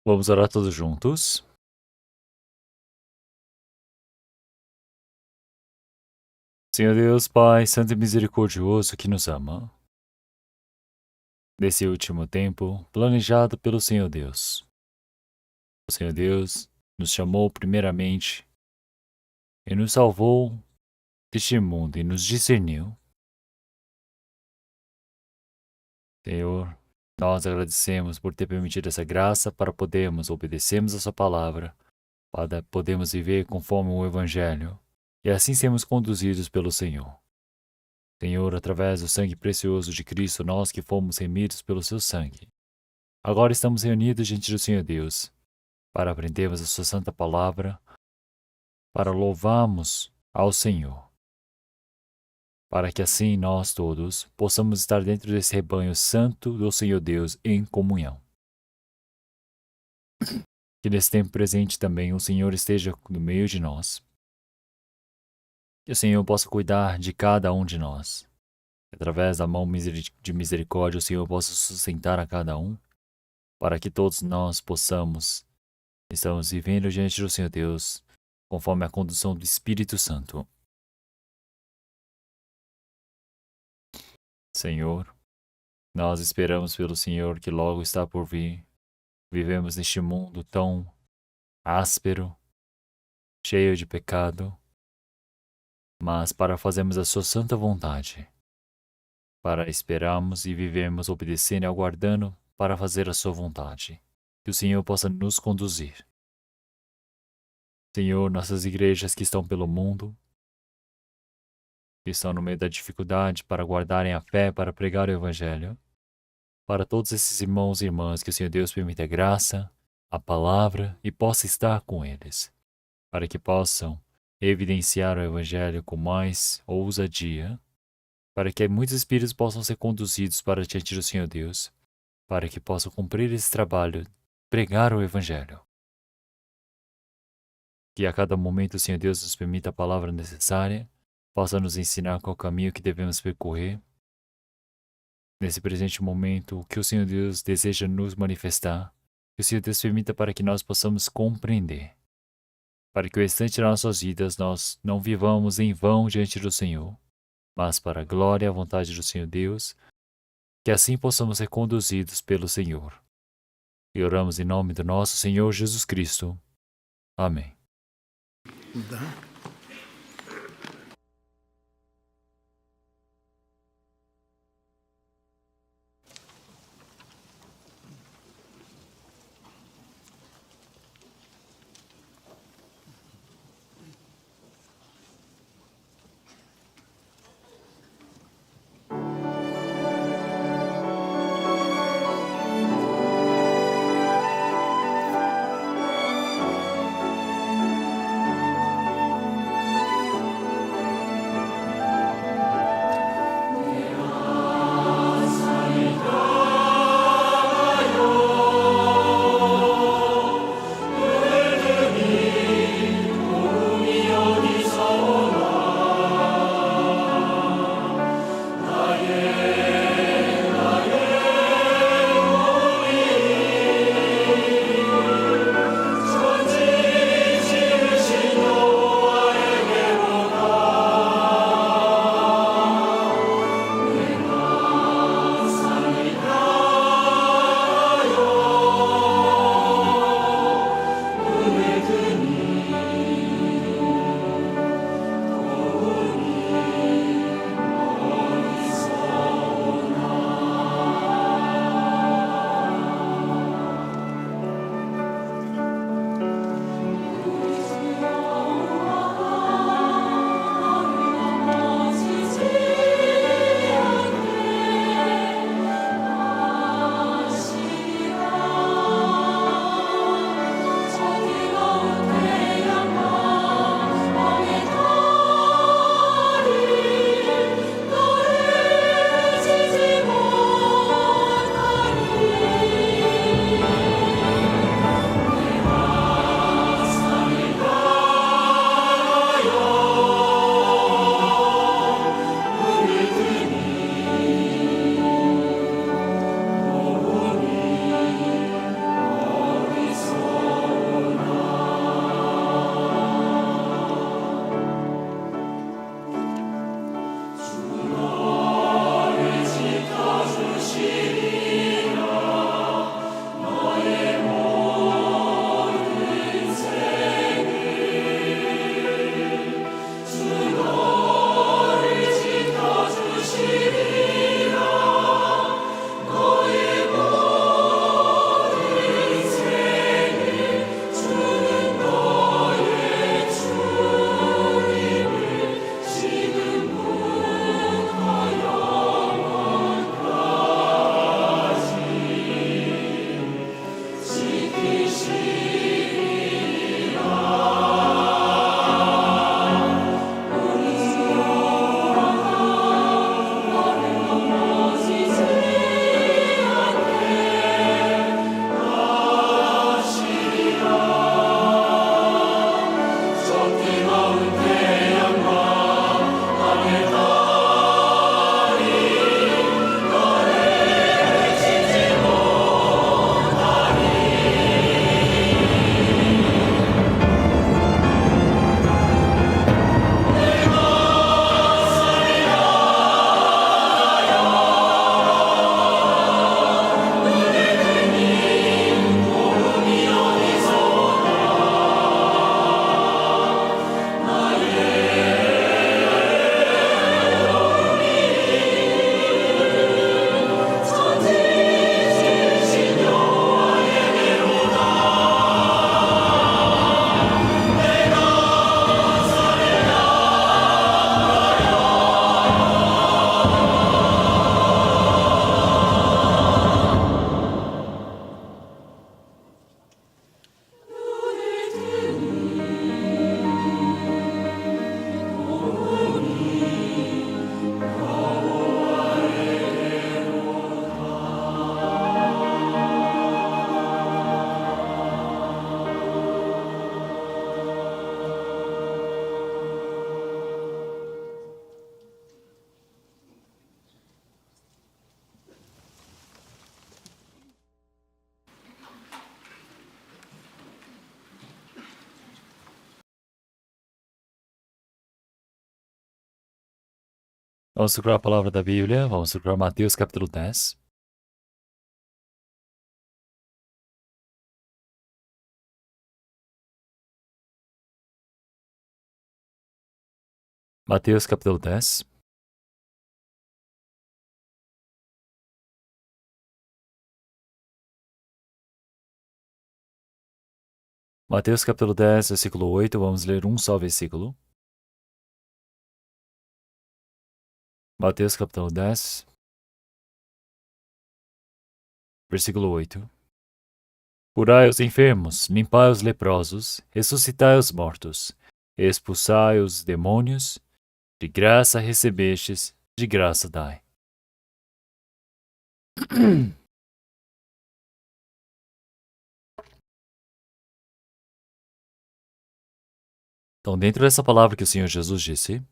Vamos orar todos juntos. Senhor Deus, Pai, Santo e Misericordioso que nos ama, nesse último tempo planejado pelo Senhor Deus. O Senhor Deus nos chamou primeiramente e nos salvou deste mundo e nos discerniu. Senhor, nós agradecemos por ter permitido essa graça para podermos obedecermos a sua palavra, para podermos viver conforme o Evangelho e assim sermos conduzidos pelo Senhor. Senhor, através do sangue precioso de Cristo, nós que fomos remidos pelo seu sangue, agora estamos reunidos diante do Senhor Deus para aprendermos a sua santa palavra, para louvarmos ao Senhor, para que assim nós todos possamos estar dentro desse rebanho santo do Senhor Deus em comunhão. Que nesse tempo presente também o Senhor esteja no meio de nós, que o Senhor possa cuidar de cada um de nós, que através da mão de misericórdia o Senhor possa sustentar a cada um, para que todos nós possamos estamos vivendo diante do Senhor Deus, conforme a condução do Espírito Santo. Senhor, nós esperamos pelo Senhor que logo está por vir. Vivemos neste mundo tão áspero, cheio de pecado, mas para fazermos a sua santa vontade, para esperarmos e vivermos obedecendo e aguardando para fazer a sua vontade. Que o Senhor possa nos conduzir. Senhor, nossas igrejas que estão pelo mundo, que estão no meio da dificuldade para guardarem a fé, para pregar o Evangelho. Para todos esses irmãos e irmãs, que o Senhor Deus permita a graça, a palavra e possa estar com eles, para que possam evidenciar o Evangelho com mais ousadia, para que muitos espíritos possam ser conduzidos para diante do Senhor Deus, para que possam cumprir esse trabalho, pregar o Evangelho. Que a cada momento o Senhor Deus nos permita a palavra necessária, possa nos ensinar qual caminho que devemos percorrer. Nesse presente momento, o que o Senhor Deus deseja nos manifestar, que o Senhor Deus permita para que nós possamos compreender, para que o restante das nossas vidas nós não vivamos em vão diante do Senhor, mas para a glória e a vontade do Senhor Deus, que assim possamos ser conduzidos pelo Senhor. E oramos em nome do nosso Senhor Jesus Cristo. Amém. Vamos procurar a palavra da Bíblia. Vamos procurar Mateus capítulo 10. Mateus capítulo 10. Mateus capítulo 10, versículo 8. Vamos ler um só versículo. Mateus capítulo 10, versículo 8. Curai os enfermos, limpai os leprosos, ressuscitai os mortos, expulsai os demônios, de graça recebestes, de graça dai. Então, dentro dessa palavra que o Senhor Jesus disse,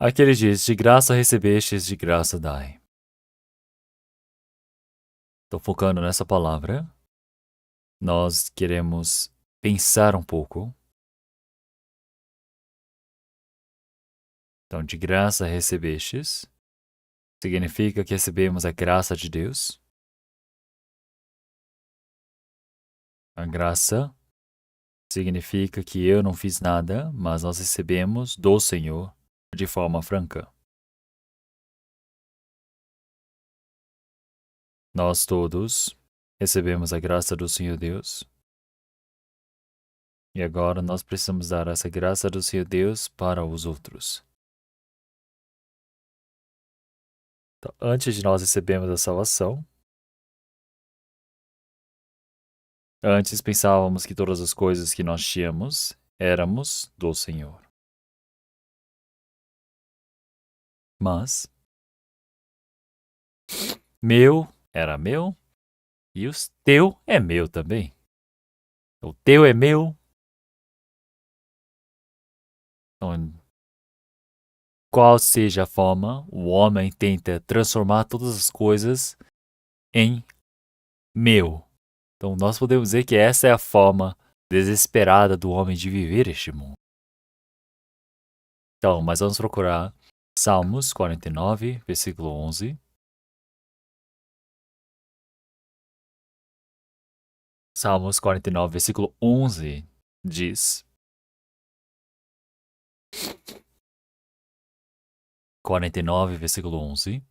aqui ele diz, de graça recebestes, de graça dai. Estou focando nessa palavra. Nós queremos pensar um pouco. Então, de graça recebestes, significa que recebemos a graça de Deus. A graça significa que eu não fiz nada, mas nós recebemos do Senhor de forma franca. Nós todos recebemos a graça do Senhor Deus. E agora nós precisamos dar essa graça do Senhor Deus para os outros. Então, antes de nós recebermos a salvação, antes pensávamos que todas as coisas que nós tínhamos éramos do Senhor. Mas meu era meu e o teu é meu também. O teu é meu. Então, qual seja a forma, o homem tenta transformar todas as coisas em meu. Então, nós podemos dizer que essa é a forma desesperada do homem de viver este mundo. Então, mas vamos procurar Salmos 49, versículo 11. Salmos 49, versículo 11 diz: 49, versículo 11.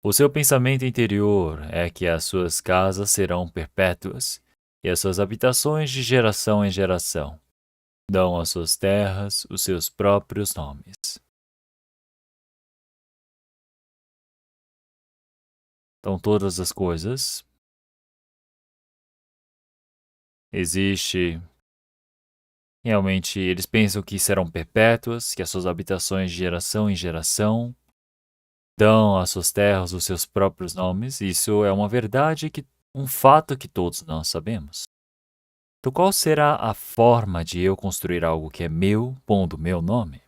O seu pensamento interior é que as suas casas serão perpétuas e as suas habitações de geração em geração. Dão às suas terras os seus próprios nomes. Então, todas as coisas existe. Realmente, eles pensam que serão perpétuas, que as suas habitações de geração em geração dão às suas terras os seus próprios nomes. Isso é uma verdade, um fato que todos nós sabemos. Então, qual será a forma de eu construir algo que é meu, pondo meu nome?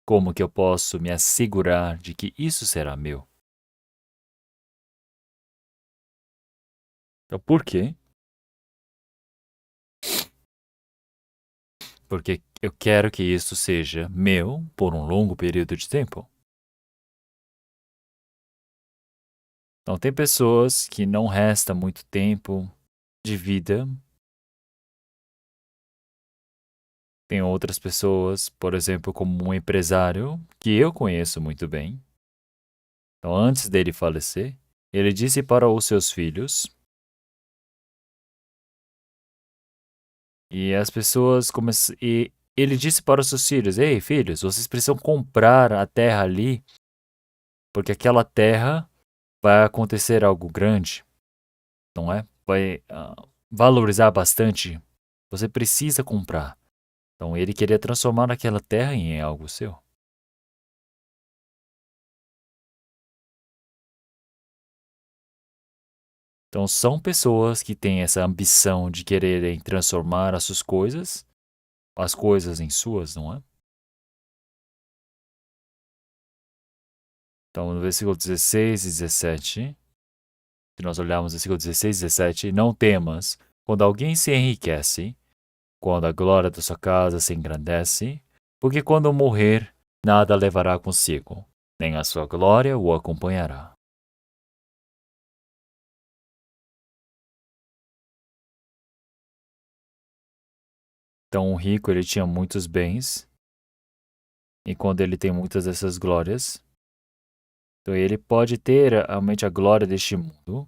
Como que eu posso me assegurar de que isso será meu? Então, por quê? Porque eu quero que isso seja meu por um longo período de tempo. Então, tem pessoas que não resta muito tempo de vida. Tem outras pessoas, por exemplo, como um empresário que eu conheço muito bem. Então, antes dele falecer, ele disse para os seus filhos, e as pessoas e ele disse para os seus filhos: ei, filhos, vocês precisam comprar a terra ali, porque aquela terra vai acontecer algo grande, não é? Vai valorizar bastante. Você precisa comprar. Então, ele queria transformar aquela terra em algo seu. Então, são pessoas que têm essa ambição de quererem transformar as coisas em suas, não é? Então, no versículo 16 e 17, se nós olharmos o versículo 16 e 17, não temas quando alguém se enriquece, quando a glória da sua casa se engrandece, Porque quando morrer, nada levará consigo, nem a sua glória o acompanhará. Então o rico ele tinha muitos bens, e quando ele tem muitas dessas glórias, então ele pode ter realmente a glória deste mundo.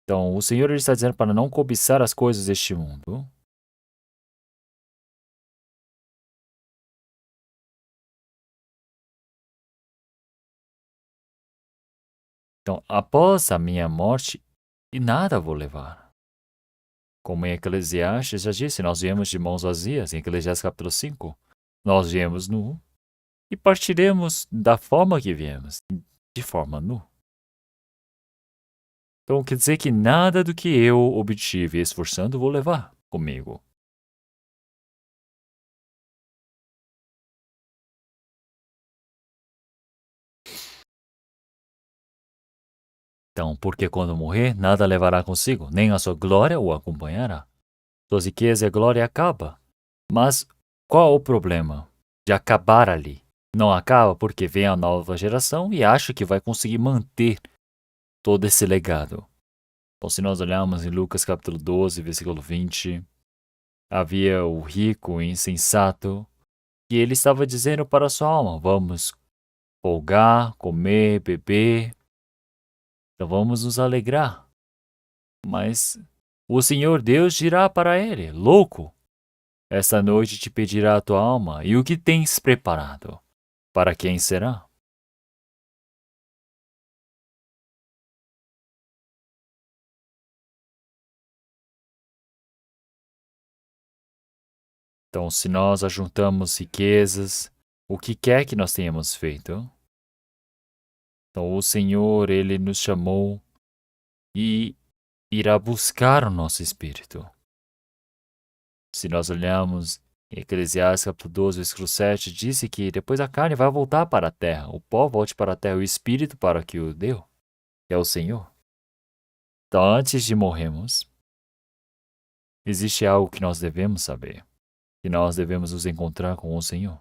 Então o Senhor ele está dizendo para não cobiçar as coisas deste mundo. Então, após a minha morte, e nada vou levar. Como em Eclesiastes já disse, nós viemos de mãos vazias, em Eclesiastes capítulo 5. Nós viemos nu e partiremos da forma que viemos, de forma nu. Então quer dizer que nada do que eu obtive esforçando vou levar comigo. Então, porque quando morrer, nada levará consigo, nem a sua glória o acompanhará. Suas riquezas e a glória acabam. Mas qual o problema de acabar ali? Não acaba porque vem a nova geração e acha que vai conseguir manter todo esse legado. Então, se nós olharmos em Lucas capítulo 12, versículo 20, havia o rico, o insensato, e ele estava dizendo para a sua alma: vamos folgar, comer, beber, então vamos nos alegrar. Mas o Senhor Deus dirá para ele: louco, esta noite te pedirá a tua alma, e o que tens preparado? Para quem será? Então, se nós ajuntamos riquezas, o que quer que nós tenhamos feito, então o Senhor, Ele nos chamou e irá buscar o nosso espírito. Se nós olharmos em Eclesiastes capítulo 12, versículo 7, disse que depois a carne vai voltar para a terra, o pó volte para a terra, o espírito para que o deu, que é o Senhor. Então, antes de morrermos, existe algo que nós devemos saber, que nós devemos nos encontrar com o Senhor.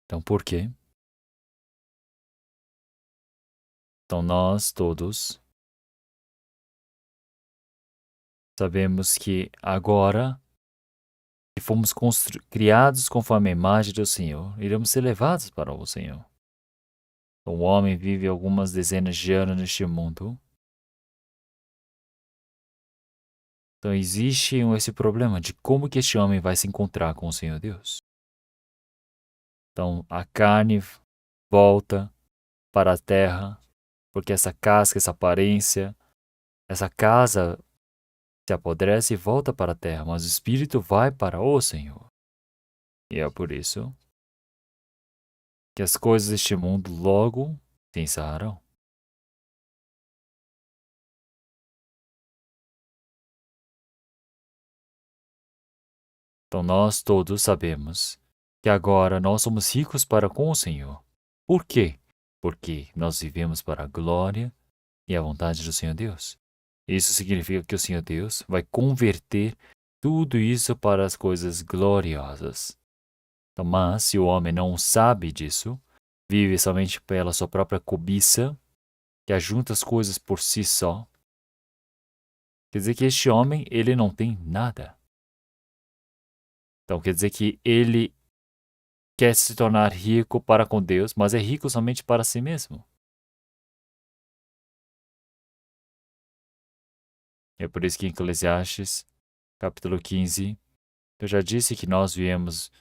Então, por quê? Então, nós todos sabemos que agora que fomos criados conforme a imagem do Senhor, iremos ser levados para o Senhor. Então, o homem vive algumas dezenas de anos neste mundo. Então, existe esse problema de como que este homem vai se encontrar com o Senhor Deus. Então, a carne volta para a terra, porque essa casca, essa aparência, essa casa se apodrece e volta para a terra, mas o espírito vai para o Senhor. E é por isso que as coisas deste mundo logo se encerrarão. Então nós todos sabemos que agora nós somos ricos para com o Senhor. Por quê? Porque nós vivemos para a glória e a vontade do Senhor Deus. Isso significa que o Senhor Deus vai converter tudo isso para as coisas gloriosas. Então, mas se o homem não sabe disso, vive somente pela sua própria cobiça, que ajunta as coisas por si só, quer dizer que este homem, ele não tem nada. Então quer dizer que ele quer se tornar rico para com Deus, mas é rico somente para si mesmo. É por isso que em Eclesiastes, capítulo 15, eu já disse que nós viemos,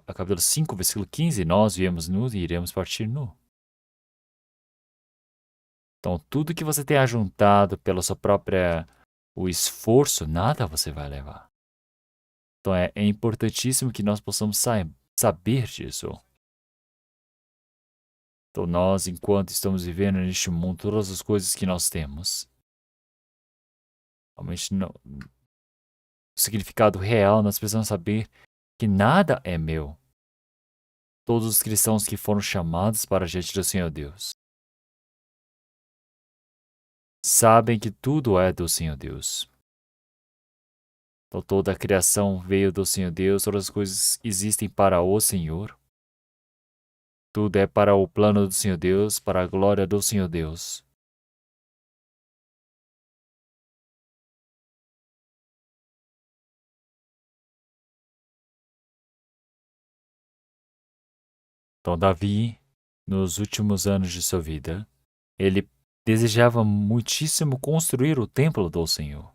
capítulo 5, versículo 15, nós viemos nus e iremos partir nu. Então, tudo que você tem ajuntado pela sua própria, o esforço, nada você vai levar. Então, é importantíssimo que nós possamos saber disso. Então, nós, enquanto estamos vivendo neste mundo, todas as coisas que nós temos, realmente não, o significado real, nós precisamos saber que nada é meu. Todos os cristãos que foram chamados para diante do Senhor Deus. sabem que tudo é do Senhor Deus. Então, toda a criação veio do Senhor Deus, todas as coisas existem para o Senhor. Tudo é para o plano do Senhor Deus, para a glória do Senhor Deus. Então, Davi, nos últimos anos de sua vida, ele desejava muitíssimo construir o templo do Senhor.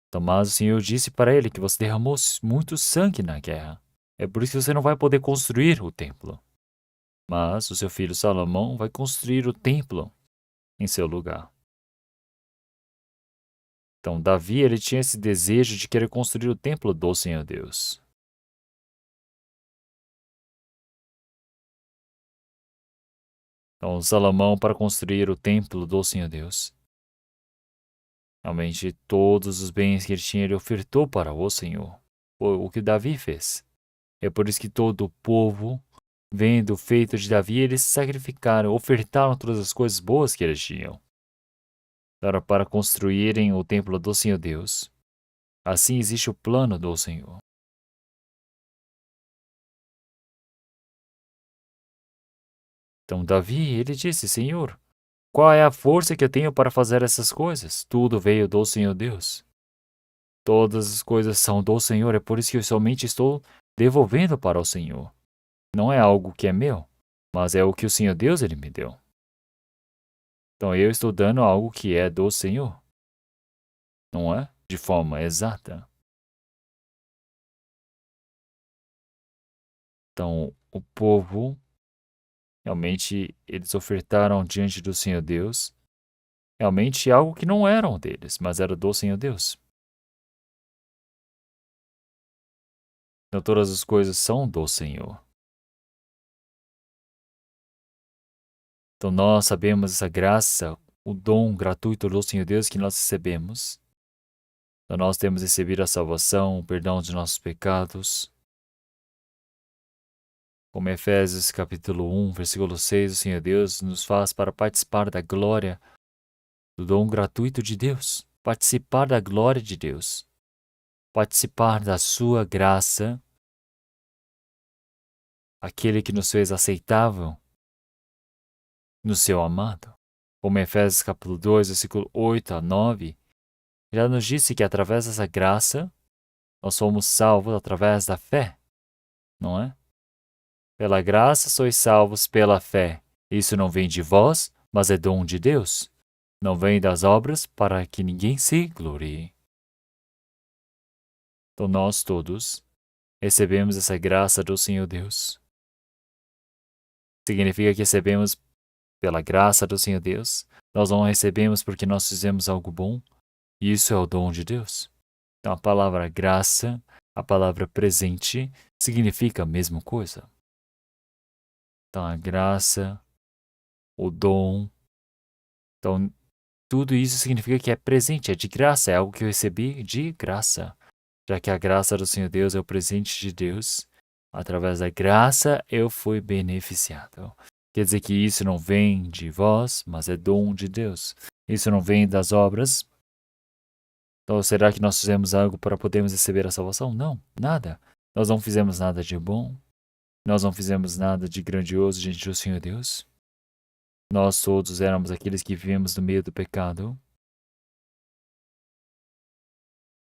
Então, mas o Senhor disse para ele que você derramou muito sangue na guerra. É por isso que você não vai poder construir o templo. Mas o seu filho Salomão vai construir o templo em seu lugar. Então, Davi, ele tinha esse desejo de querer construir o templo do Senhor Deus. Então, Salomão, para construir o templo do Senhor Deus, realmente todos os bens que ele tinha, ele ofertou para o Senhor. Foi o que Davi fez. É por isso que todo o povo, vendo o feito de Davi, eles se sacrificaram, ofertaram todas as coisas boas que eles tinham. Era para construírem o templo do Senhor Deus. Assim existe o plano do Senhor. Então Davi, ele disse, Senhor, qual é a força que eu tenho para fazer essas coisas? Tudo veio do Senhor Deus. Todas as coisas são do Senhor, é por isso que eu somente estou devolvendo para o Senhor. Não é algo que é meu, mas é o que o Senhor Deus ele me deu. Então eu estou dando algo que é do Senhor, não é? De forma exata. Então o povo, realmente, eles ofertaram diante do Senhor Deus, realmente algo que não eram deles, mas era do Senhor Deus. Então todas as coisas são do Senhor. Então nós sabemos essa graça, o dom gratuito do Senhor Deus que nós recebemos. Então nós temos recebido a salvação, o perdão de nossos pecados. Como Efésios capítulo 1, versículo 6, o Senhor Deus nos faz para participar da glória do dom gratuito de Deus. Participar da glória de Deus. Participar da sua graça, aquele que nos fez aceitável no seu amado. Como Efésios capítulo 2, versículo 8 a 9, já nos disse que através dessa graça, nós somos salvos através da fé, não é? Pela graça sois salvos pela fé. Isso não vem de vós, mas é dom de Deus. Não vem das obras para que ninguém se glorie. Então nós todos recebemos essa graça do Senhor Deus. Significa que recebemos pela graça do Senhor Deus. Nós não recebemos porque nós fizemos algo bom. E isso é o dom de Deus. Então a palavra graça, a palavra presente, significa a mesma coisa. Então a graça, o dom. Então tudo isso significa que é presente, é de graça, é algo que eu recebi de graça. Já que a graça do Senhor Deus é o presente de Deus, através da graça eu fui beneficiado. Quer dizer que isso não vem de vós, mas é dom de Deus. Isso não vem das obras. Então, será que nós fizemos algo para podermos receber a salvação? Não, nada. Nós não fizemos nada de bom. Nós não fizemos nada de grandioso diante do Senhor Deus. Nós todos éramos aqueles que vivemos no meio do pecado.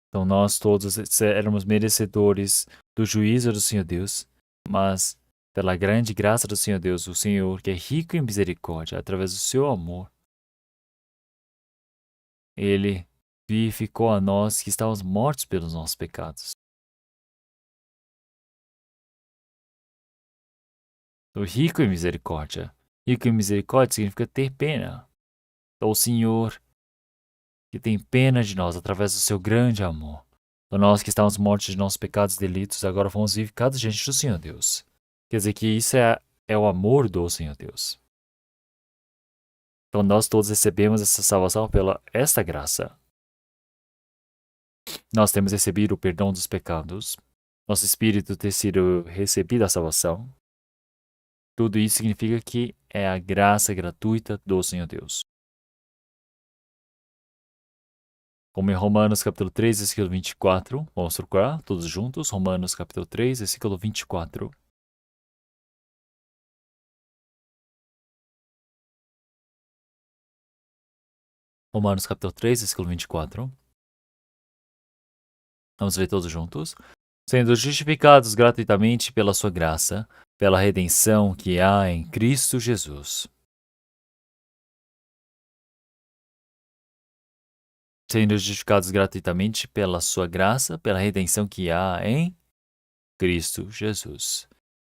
Então nós todos éramos merecedores do juízo do Senhor Deus, mas pela grande graça do Senhor Deus, o Senhor, que é rico em misericórdia, através do seu amor, Ele vivificou a nós que estávamos mortos pelos nossos pecados. O rico em misericórdia. Rico em misericórdia significa ter pena. Então o Senhor, que tem pena de nós através do seu grande amor. Então nós que estávamos mortos de nossos pecados e delitos, agora fomos vivificados diante do Senhor Deus. Quer dizer que isso é o amor do Senhor Deus. Então nós todos recebemos essa salvação pela esta graça. Nós temos recebido o perdão dos pecados. Nosso espírito ter sido recebido a salvação. Tudo isso significa que é a graça gratuita do Senhor Deus. Como em Romanos capítulo 3, versículo 24. Vamos procurar todos juntos. Romanos capítulo 3, versículo 24. Romanos capítulo 3, versículo 24. Vamos ler todos juntos. Sendo justificados gratuitamente pela sua graça, pela redenção que há em Cristo Jesus. Sendo justificados gratuitamente pela sua graça, pela redenção que há em Cristo Jesus.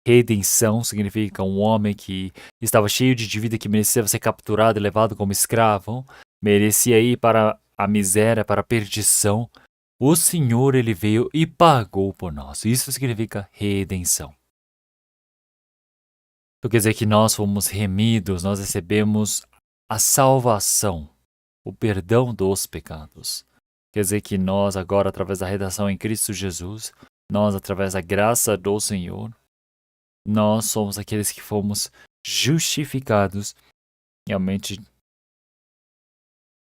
Redenção significa um homem que estava cheio de dívida, que merecia ser capturado e levado como escravo, merecia ir para a miséria, para a perdição. O Senhor, ele veio e pagou por nós. Isso significa redenção. Então quer dizer que nós fomos remidos, nós recebemos a salvação, o perdão dos pecados. Quer dizer que nós agora, através da redenção em Cristo Jesus, nós, através da graça do Senhor, nós somos aqueles que fomos justificados realmente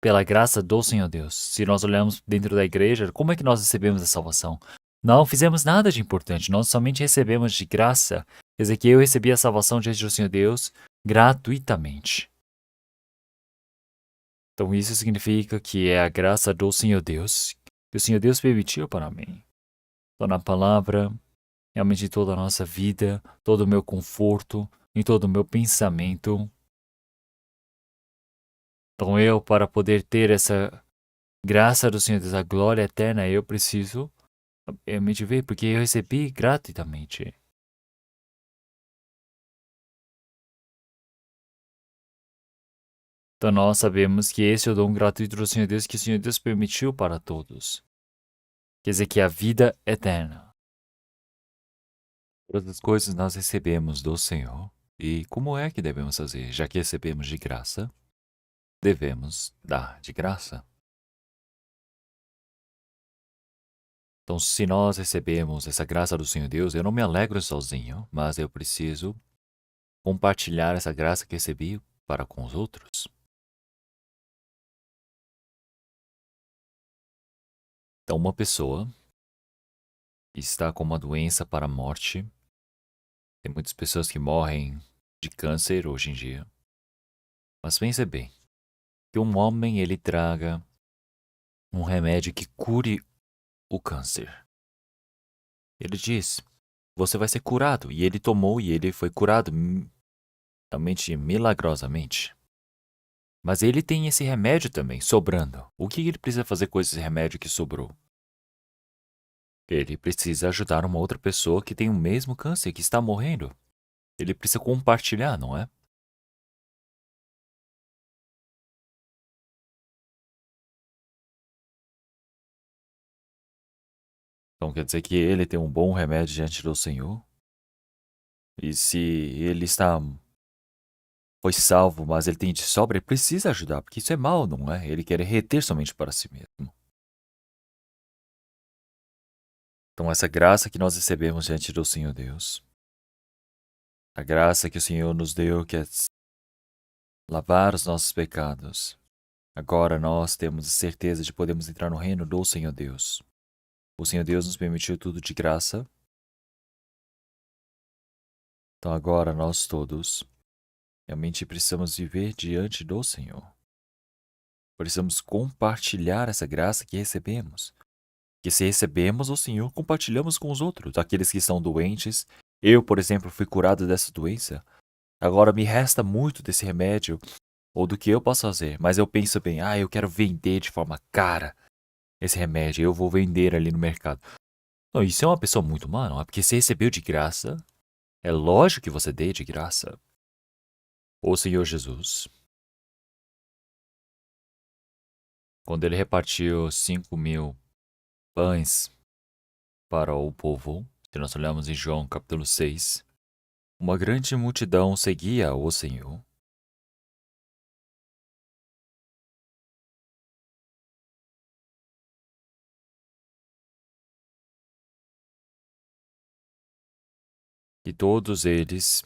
pela graça do Senhor Deus. Se nós olharmos dentro da igreja, como é que nós recebemos a salvação? Não fizemos nada de importante, nós somente recebemos de graça. Quer dizer que eu recebi a salvação diante do Senhor Deus gratuitamente. Então isso significa que é a graça do Senhor Deus que o Senhor Deus permitiu para mim. Então na palavra, realmente em toda a nossa vida, todo o meu conforto, em todo o meu pensamento. Então eu, para poder ter essa graça do Senhor Deus, a glória eterna, eu preciso realmente ver, porque eu recebi gratuitamente. Então nós sabemos que esse é o dom gratuito do Senhor Deus, que o Senhor Deus permitiu para todos. Quer dizer que a vida eterna. Todas as coisas nós recebemos do Senhor. E como é que devemos fazer? Já que recebemos de graça, devemos dar de graça. Então, se nós recebemos essa graça do Senhor Deus, eu não me alegro sozinho, mas eu preciso compartilhar essa graça que recebi para com os outros. Então, uma pessoa que está com uma doença para a morte, tem muitas pessoas que morrem de câncer hoje em dia, mas pense bem, que um homem ele traga um remédio que cure o câncer. Ele diz, você vai ser curado, e ele tomou e ele foi curado realmente milagrosamente. Mas ele tem esse remédio também, sobrando. O que ele precisa fazer com esse remédio que sobrou? Ele precisa ajudar uma outra pessoa que tem o mesmo câncer, que está morrendo. Ele precisa compartilhar, não é? Então quer dizer que ele tem um bom remédio diante do Senhor? E se ele foi salvo, mas ele tem de sobra, ele precisa ajudar, porque isso é mal, não é? Ele quer reter somente para si mesmo. Então essa graça que nós recebemos diante do Senhor Deus, a graça que o Senhor nos deu, que é lavar os nossos pecados. Agora nós temos a certeza de podermos entrar no reino do Senhor Deus. O Senhor Deus nos permitiu tudo de graça. Então agora nós todos realmente precisamos viver diante do Senhor. Precisamos compartilhar essa graça que recebemos. Que se recebemos o Senhor, compartilhamos com os outros, aqueles que estão doentes. Eu, por exemplo, fui curado dessa doença. Agora me resta muito desse remédio ou do que eu posso fazer, mas eu penso bem, eu quero vender de forma cara esse remédio, eu vou vender ali no mercado. Não, isso é uma pessoa muito má, não é? Porque você recebeu de graça, é lógico que você dê de graça. O Senhor Jesus, quando ele repartiu 5.000 pães para o povo, se nós olharmos em João capítulo 6, uma grande multidão seguia o Senhor. E todos eles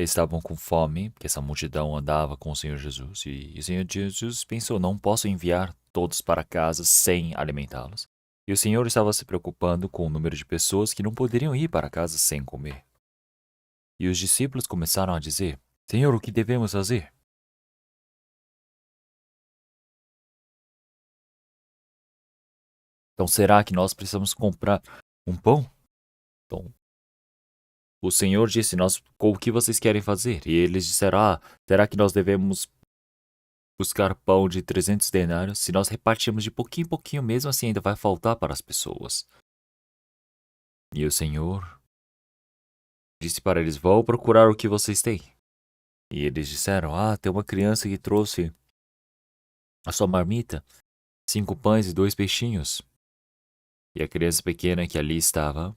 Eles estavam com fome, porque essa multidão andava com o Senhor Jesus. E o Senhor Jesus pensou: não posso enviar todos para casa sem alimentá-los. E o Senhor estava se preocupando com o número de pessoas que não poderiam ir para casa sem comer. E os discípulos começaram a dizer: Senhor, o que devemos fazer? Então, será que nós precisamos comprar um pão? Então, o Senhor disse: o que vocês querem fazer? E eles disseram: será que nós devemos buscar pão de 300 denários? Se nós repartirmos de pouquinho em pouquinho, mesmo assim ainda vai faltar para as pessoas. E o Senhor disse para eles: vão procurar o que vocês têm. E eles disseram: tem uma criança que trouxe a sua marmita, 5 pães e 2 peixinhos. E a criança pequena que ali estava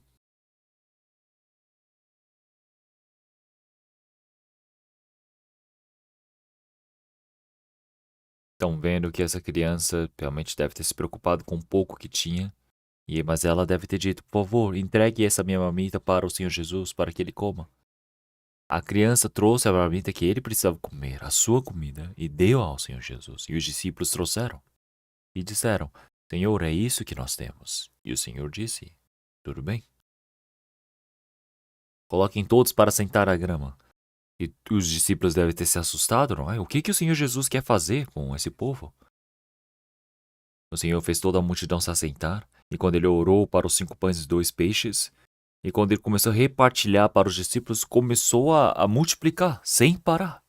estão vendo que essa criança realmente deve ter se preocupado com o pouco que tinha. Mas ela deve ter dito: por favor, entregue essa minha marmita para o Senhor Jesus para que ele coma. A criança trouxe a marmita que ele precisava comer, a sua comida, e deu ao Senhor Jesus. E os discípulos trouxeram e disseram: Senhor, é isso que nós temos. E o Senhor disse: tudo bem. Coloquem todos para sentar à grama. E os discípulos devem ter se assustado, não é? O que o Senhor Jesus quer fazer com esse povo? O Senhor fez toda a multidão se assentar, e quando ele orou para os 5 pães e 2 peixes, e quando ele começou a repartilhar para os discípulos, começou a multiplicar, sem parar.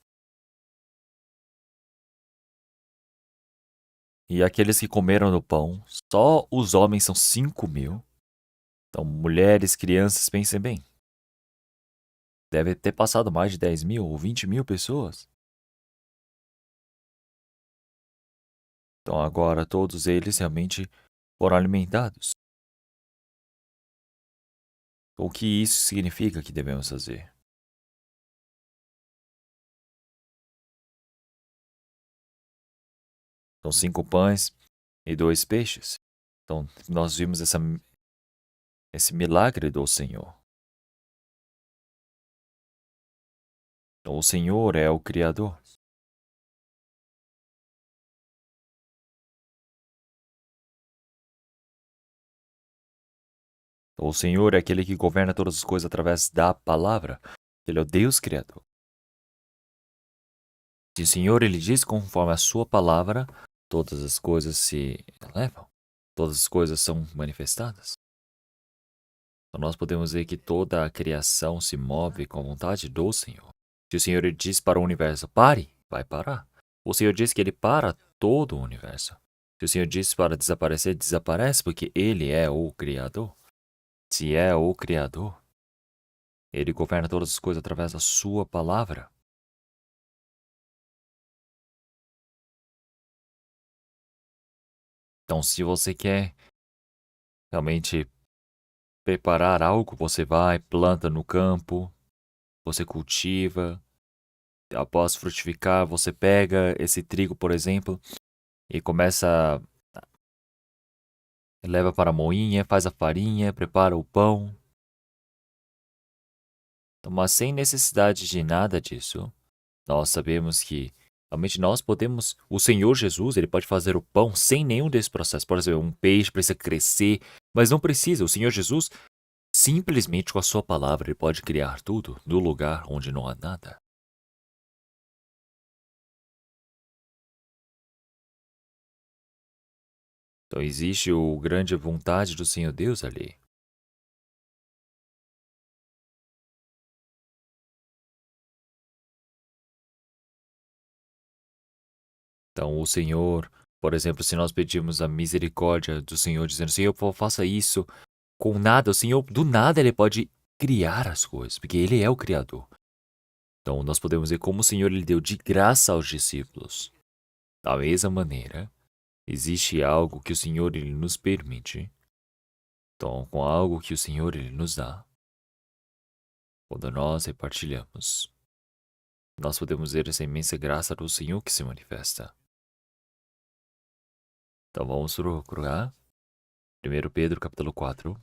E aqueles que comeram do pão, só os homens são 5.000. Então, mulheres, crianças, pensem bem. Deve ter passado mais de 10.000 ou 20.000 pessoas. Então, agora todos eles realmente foram alimentados. O que isso significa que devemos fazer? São 5 pães e 2 peixes. Então, nós vimos esse milagre do Senhor. Então, o Senhor é o Criador. Então, o Senhor é aquele que governa todas as coisas através da palavra. Ele é o Deus Criador. Se o Senhor ele diz conforme a sua palavra, todas as coisas se elevam. Todas as coisas são manifestadas. Então, nós podemos ver que toda a criação se move com a vontade do Senhor. Se o Senhor ele diz para o universo, pare, vai parar. O Senhor diz que ele para todo o universo. Se o Senhor diz para desaparecer, desaparece, porque ele é o Criador. Se é o Criador, ele governa todas as coisas através da sua palavra. Então, se você quer realmente preparar algo, você vai, planta no campo, você cultiva, após frutificar, você pega esse trigo, por exemplo, e começa, leva para a moinha, faz a farinha, prepara o pão. Então, mas sem necessidade de nada disso, nós sabemos que realmente nós podemos, o Senhor Jesus, ele pode fazer o pão sem nenhum desse processo. Por exemplo, um peixe precisa crescer, mas não precisa. O Senhor Jesus, simplesmente com a sua palavra, ele pode criar tudo no lugar onde não há nada. Então existe o grande vontade do Senhor Deus ali. Então o Senhor, por exemplo, se nós pedimos a misericórdia do Senhor, dizendo, Senhor, por favor, faça isso, com nada, o Senhor, do nada, ele pode criar as coisas, porque ele é o Criador. Então nós podemos ver como o Senhor lhe deu de graça aos discípulos. Da mesma maneira, existe algo que o Senhor ele nos permite. Então, com algo que o Senhor ele nos dá, quando nós repartilhamos, nós podemos ver essa imensa graça do Senhor que se manifesta. Então vamos procurar 1 Pedro capítulo 4.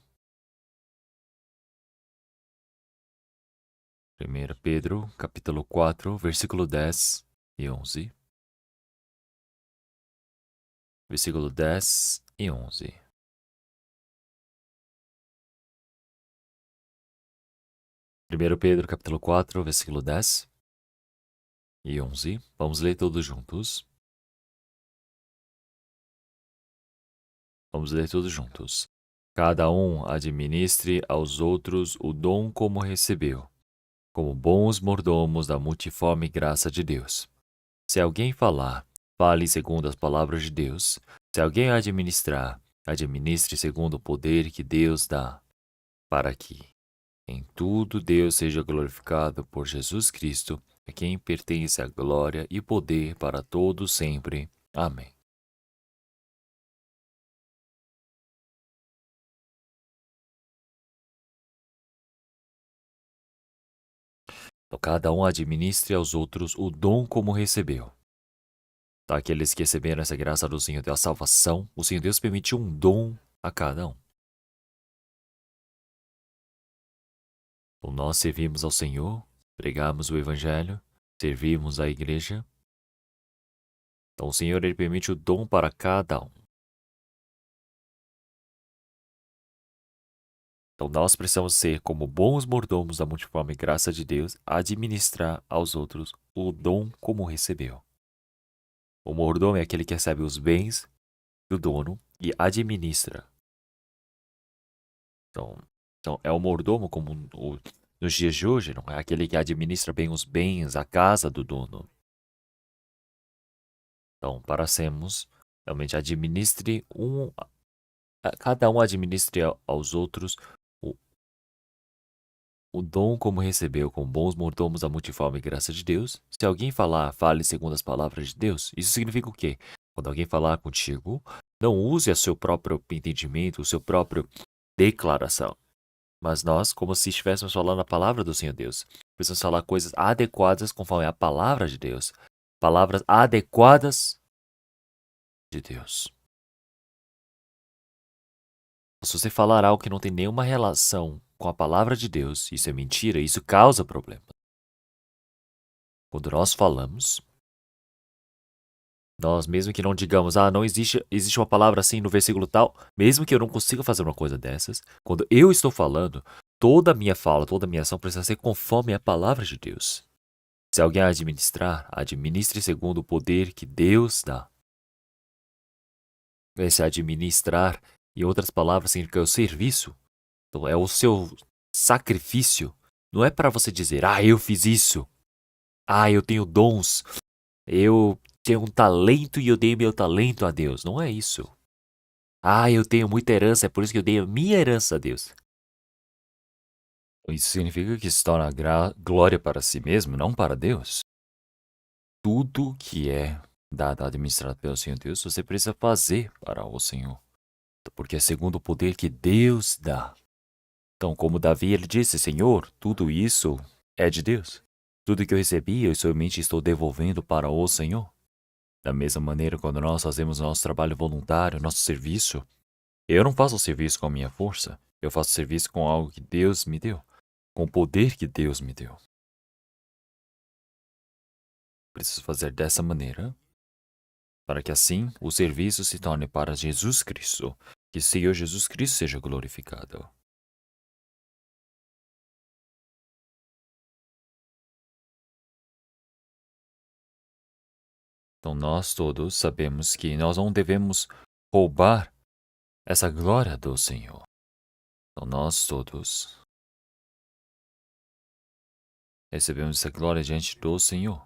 1 Pedro, capítulo 4, versículo 10 e 11. Versículo 10 e 11. 1 Pedro, capítulo 4, versículo 10 e 11. Vamos ler todos juntos. Vamos ler todos juntos. Cada um administre aos outros o dom como recebeu, como bons mordomos da multiforme graça de Deus. Se alguém falar, fale segundo as palavras de Deus. Se alguém administrar, administre segundo o poder que Deus dá, para que, em tudo, Deus seja glorificado por Jesus Cristo, a quem pertence a glória e poder para todos sempre. Amém. Então, cada um administre aos outros o dom como recebeu. Então, aqueles que receberam essa graça do Senhor Deus, a salvação, o Senhor Deus permitiu um dom a cada um. Então, nós servimos ao Senhor, pregamos o Evangelho, servimos a igreja. Então, o Senhor ele permite o dom para cada um. Então, nós precisamos ser como bons mordomos da multiforme graça de Deus, administrar aos outros o dom como recebeu. O mordomo é aquele que recebe os bens do dono e administra. Então é o mordomo como nos dias de hoje, não é aquele que administra bem os bens, a casa do dono. Então, para sermos, realmente cada um administre aos outros o dom como recebeu, com bons mordomos da multiforme graça de Deus. Se alguém falar, fale segundo as palavras de Deus. Isso significa o quê? Quando alguém falar contigo, não use o seu próprio entendimento, o seu próprio declaração. Mas nós, como se estivéssemos falando a palavra do Senhor Deus, precisamos falar coisas adequadas conforme a palavra de Deus. Palavras adequadas de Deus. Se você falar algo que não tem nenhuma relação com a palavra de Deus, isso é mentira, isso causa problema. Quando nós falamos, nós mesmo que não digamos, não existe uma palavra assim no versículo tal, mesmo que eu não consiga fazer uma coisa dessas, quando eu estou falando, toda a minha fala, toda a minha ação precisa ser conforme a palavra de Deus. Se alguém administrar, administre segundo o poder que Deus dá. Esse administrar, em outras palavras, significa o serviço. Então, é o seu sacrifício. Não é para você dizer, eu fiz isso. Eu tenho dons. Eu tenho um talento e eu dei meu talento a Deus. Não é isso. Eu tenho muita herança, é por isso que eu dei a minha herança a Deus. Isso significa que se torna glória para si mesmo, não para Deus. Tudo que é dado administrado pelo Senhor Deus, você precisa fazer para o Senhor. Porque é segundo o poder que Deus dá. Então, como Davi, ele disse, Senhor, tudo isso é de Deus. Tudo que eu recebi, eu somente estou devolvendo para o Senhor. Da mesma maneira, quando nós fazemos nosso trabalho voluntário, nosso serviço, eu não faço o serviço com a minha força. Eu faço o serviço com algo que Deus me deu. Com o poder que Deus me deu. Preciso fazer dessa maneira, para que assim o serviço se torne para Jesus Cristo, que o Senhor Jesus Cristo seja glorificado. Então nós todos sabemos que nós não devemos roubar essa glória do Senhor. Então nós todos recebemos essa glória diante do Senhor.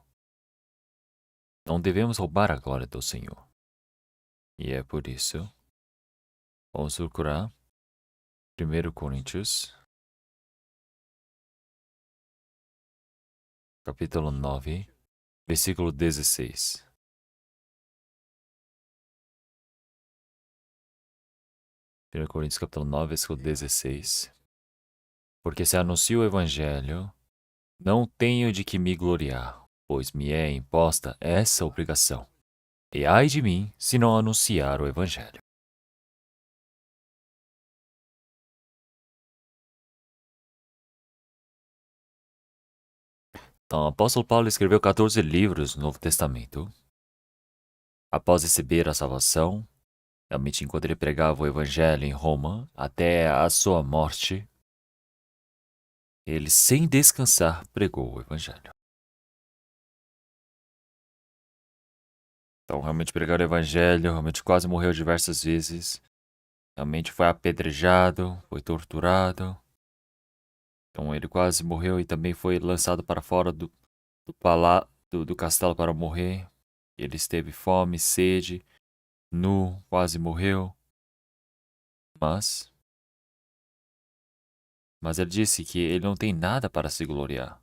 Não devemos roubar a glória do Senhor. E é por isso, vamos procurar 1 Coríntios, capítulo 9, versículo 16. 1 Coríntios, capítulo 9, versículo 16. Porque se anuncio o Evangelho, não tenho de que me gloriar, pois me é imposta essa obrigação. E ai de mim, se não anunciar o Evangelho. Então, o apóstolo Paulo escreveu 14 livros no Novo Testamento. Após receber a salvação, realmente enquanto ele pregava o evangelho em Roma, até a sua morte, ele sem descansar pregou o evangelho. Então, realmente pregar o evangelho, realmente quase morreu diversas vezes. Realmente foi apedrejado, foi torturado. Então, ele quase morreu e também foi lançado para fora do castelo para morrer. Ele esteve fome, sede, nu, quase morreu. Mas ele disse que ele não tem nada para se gloriar.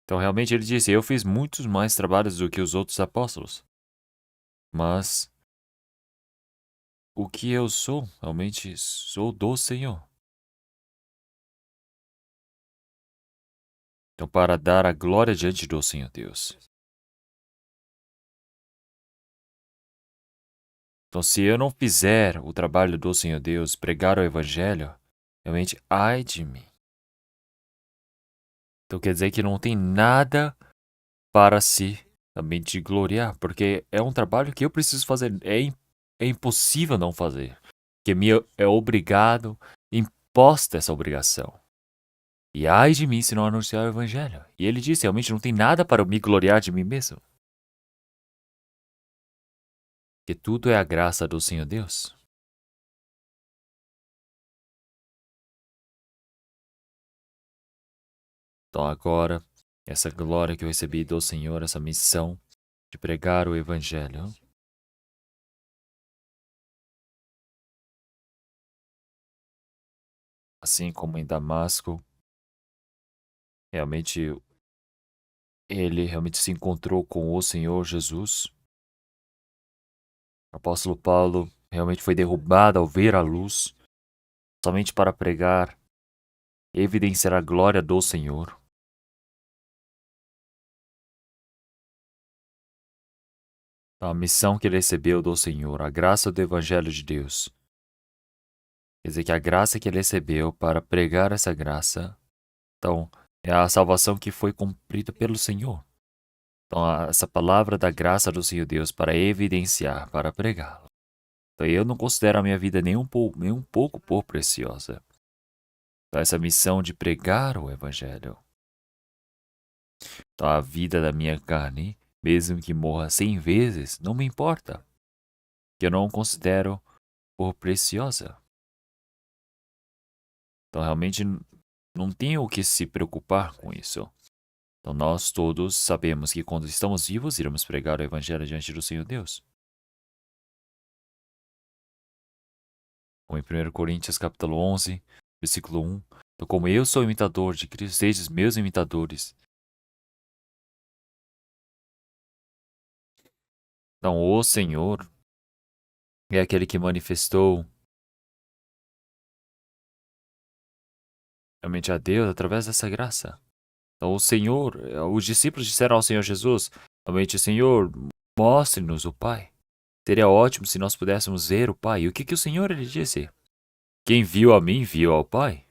Então, realmente, ele disse: Eu fiz muitos mais trabalhos do que os outros apóstolos. Mas o que eu sou, realmente sou do Senhor. Então, para dar a glória diante do Senhor Deus. Então, se eu não fizer o trabalho do Senhor Deus, pregar o Evangelho, realmente, ai de mim. Então, quer dizer que não tem nada para si também de gloriar, porque é um trabalho que eu preciso fazer. É impossível não fazer. Que me é obrigado, imposta essa obrigação. E ai de mim se não anunciar o Evangelho. E ele disse, realmente não tem nada para eu me gloriar de mim mesmo. Que tudo é a graça do Senhor Deus. Então agora, essa glória que eu recebi do Senhor, essa missão de pregar o Evangelho, assim como em Damasco, realmente ele realmente se encontrou com o Senhor Jesus. O apóstolo Paulo realmente foi derrubado ao ver a luz, somente para pregar e evidenciar a glória do Senhor. A missão que ele recebeu do Senhor, a graça do Evangelho de Deus. Quer dizer que a graça que ele recebeu para pregar essa graça, então, é a salvação que foi cumprida pelo Senhor. Então, essa palavra da graça do Senhor Deus para evidenciar, para pregá-la. Então, eu não considero a minha vida nem um pouco por preciosa. Então, essa missão de pregar o Evangelho. Então, a vida da minha carne, mesmo que morra 100 vezes, não me importa. Que eu não considero por preciosa. Então, realmente, não tenho o que se preocupar com isso. Então, nós todos sabemos que quando estamos vivos, iremos pregar o Evangelho diante do Senhor Deus. Como em 1 Coríntios capítulo 11, versículo 1. Então, como eu sou imitador de Cristo, sejam meus imitadores. Então, o Senhor é aquele que manifestou realmente a Deus através dessa graça. Então, o Senhor, os discípulos disseram ao Senhor Jesus, realmente, Senhor, mostre-nos o Pai. Seria ótimo se nós pudéssemos ver o Pai. E o que o Senhor ele disse? Quem viu a mim, viu ao Pai.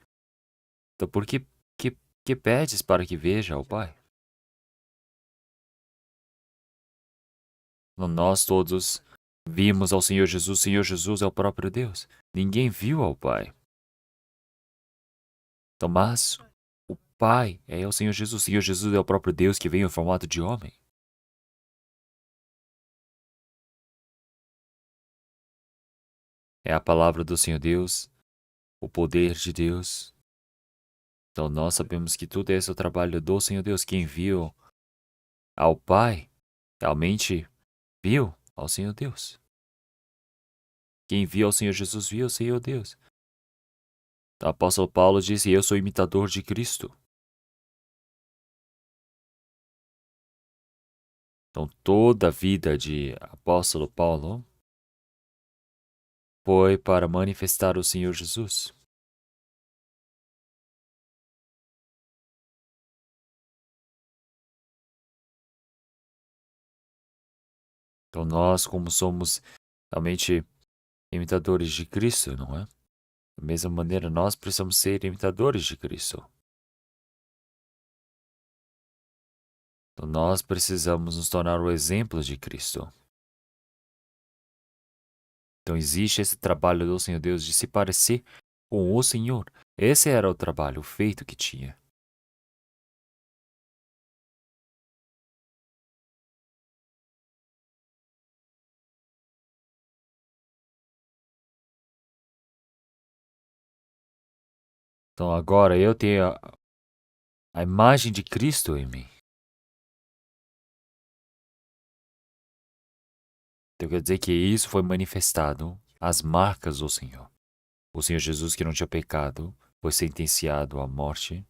Então, por que pedes para que veja ao Pai? Então, nós todos vimos ao Senhor Jesus. O Senhor Jesus é o próprio Deus. Ninguém viu ao Pai. Então, mas o Pai é o Senhor Jesus. O Senhor Jesus é o próprio Deus que veio em formato de homem. É a palavra do Senhor Deus, o poder de Deus. Então, nós sabemos que tudo esse é o trabalho do Senhor Deus. Quem viu ao Pai, realmente viu ao Senhor Deus. Quem viu ao Senhor Jesus, viu ao Senhor Deus. O apóstolo Paulo disse, eu sou imitador de Cristo. Então, toda a vida de apóstolo Paulo foi para manifestar o Senhor Jesus. Então, nós, como somos realmente imitadores de Cristo, não é? Da mesma maneira, nós precisamos ser imitadores de Cristo. Então, nós precisamos nos tornar o exemplo de Cristo. Então, existe esse trabalho do Senhor Deus de se parecer com o Senhor. Esse era o trabalho, o feito que tinha. Então, agora eu tenho a imagem de Cristo em mim. Então, quer dizer que isso foi manifestado, as marcas do Senhor. O Senhor Jesus, que não tinha pecado, foi sentenciado à morte.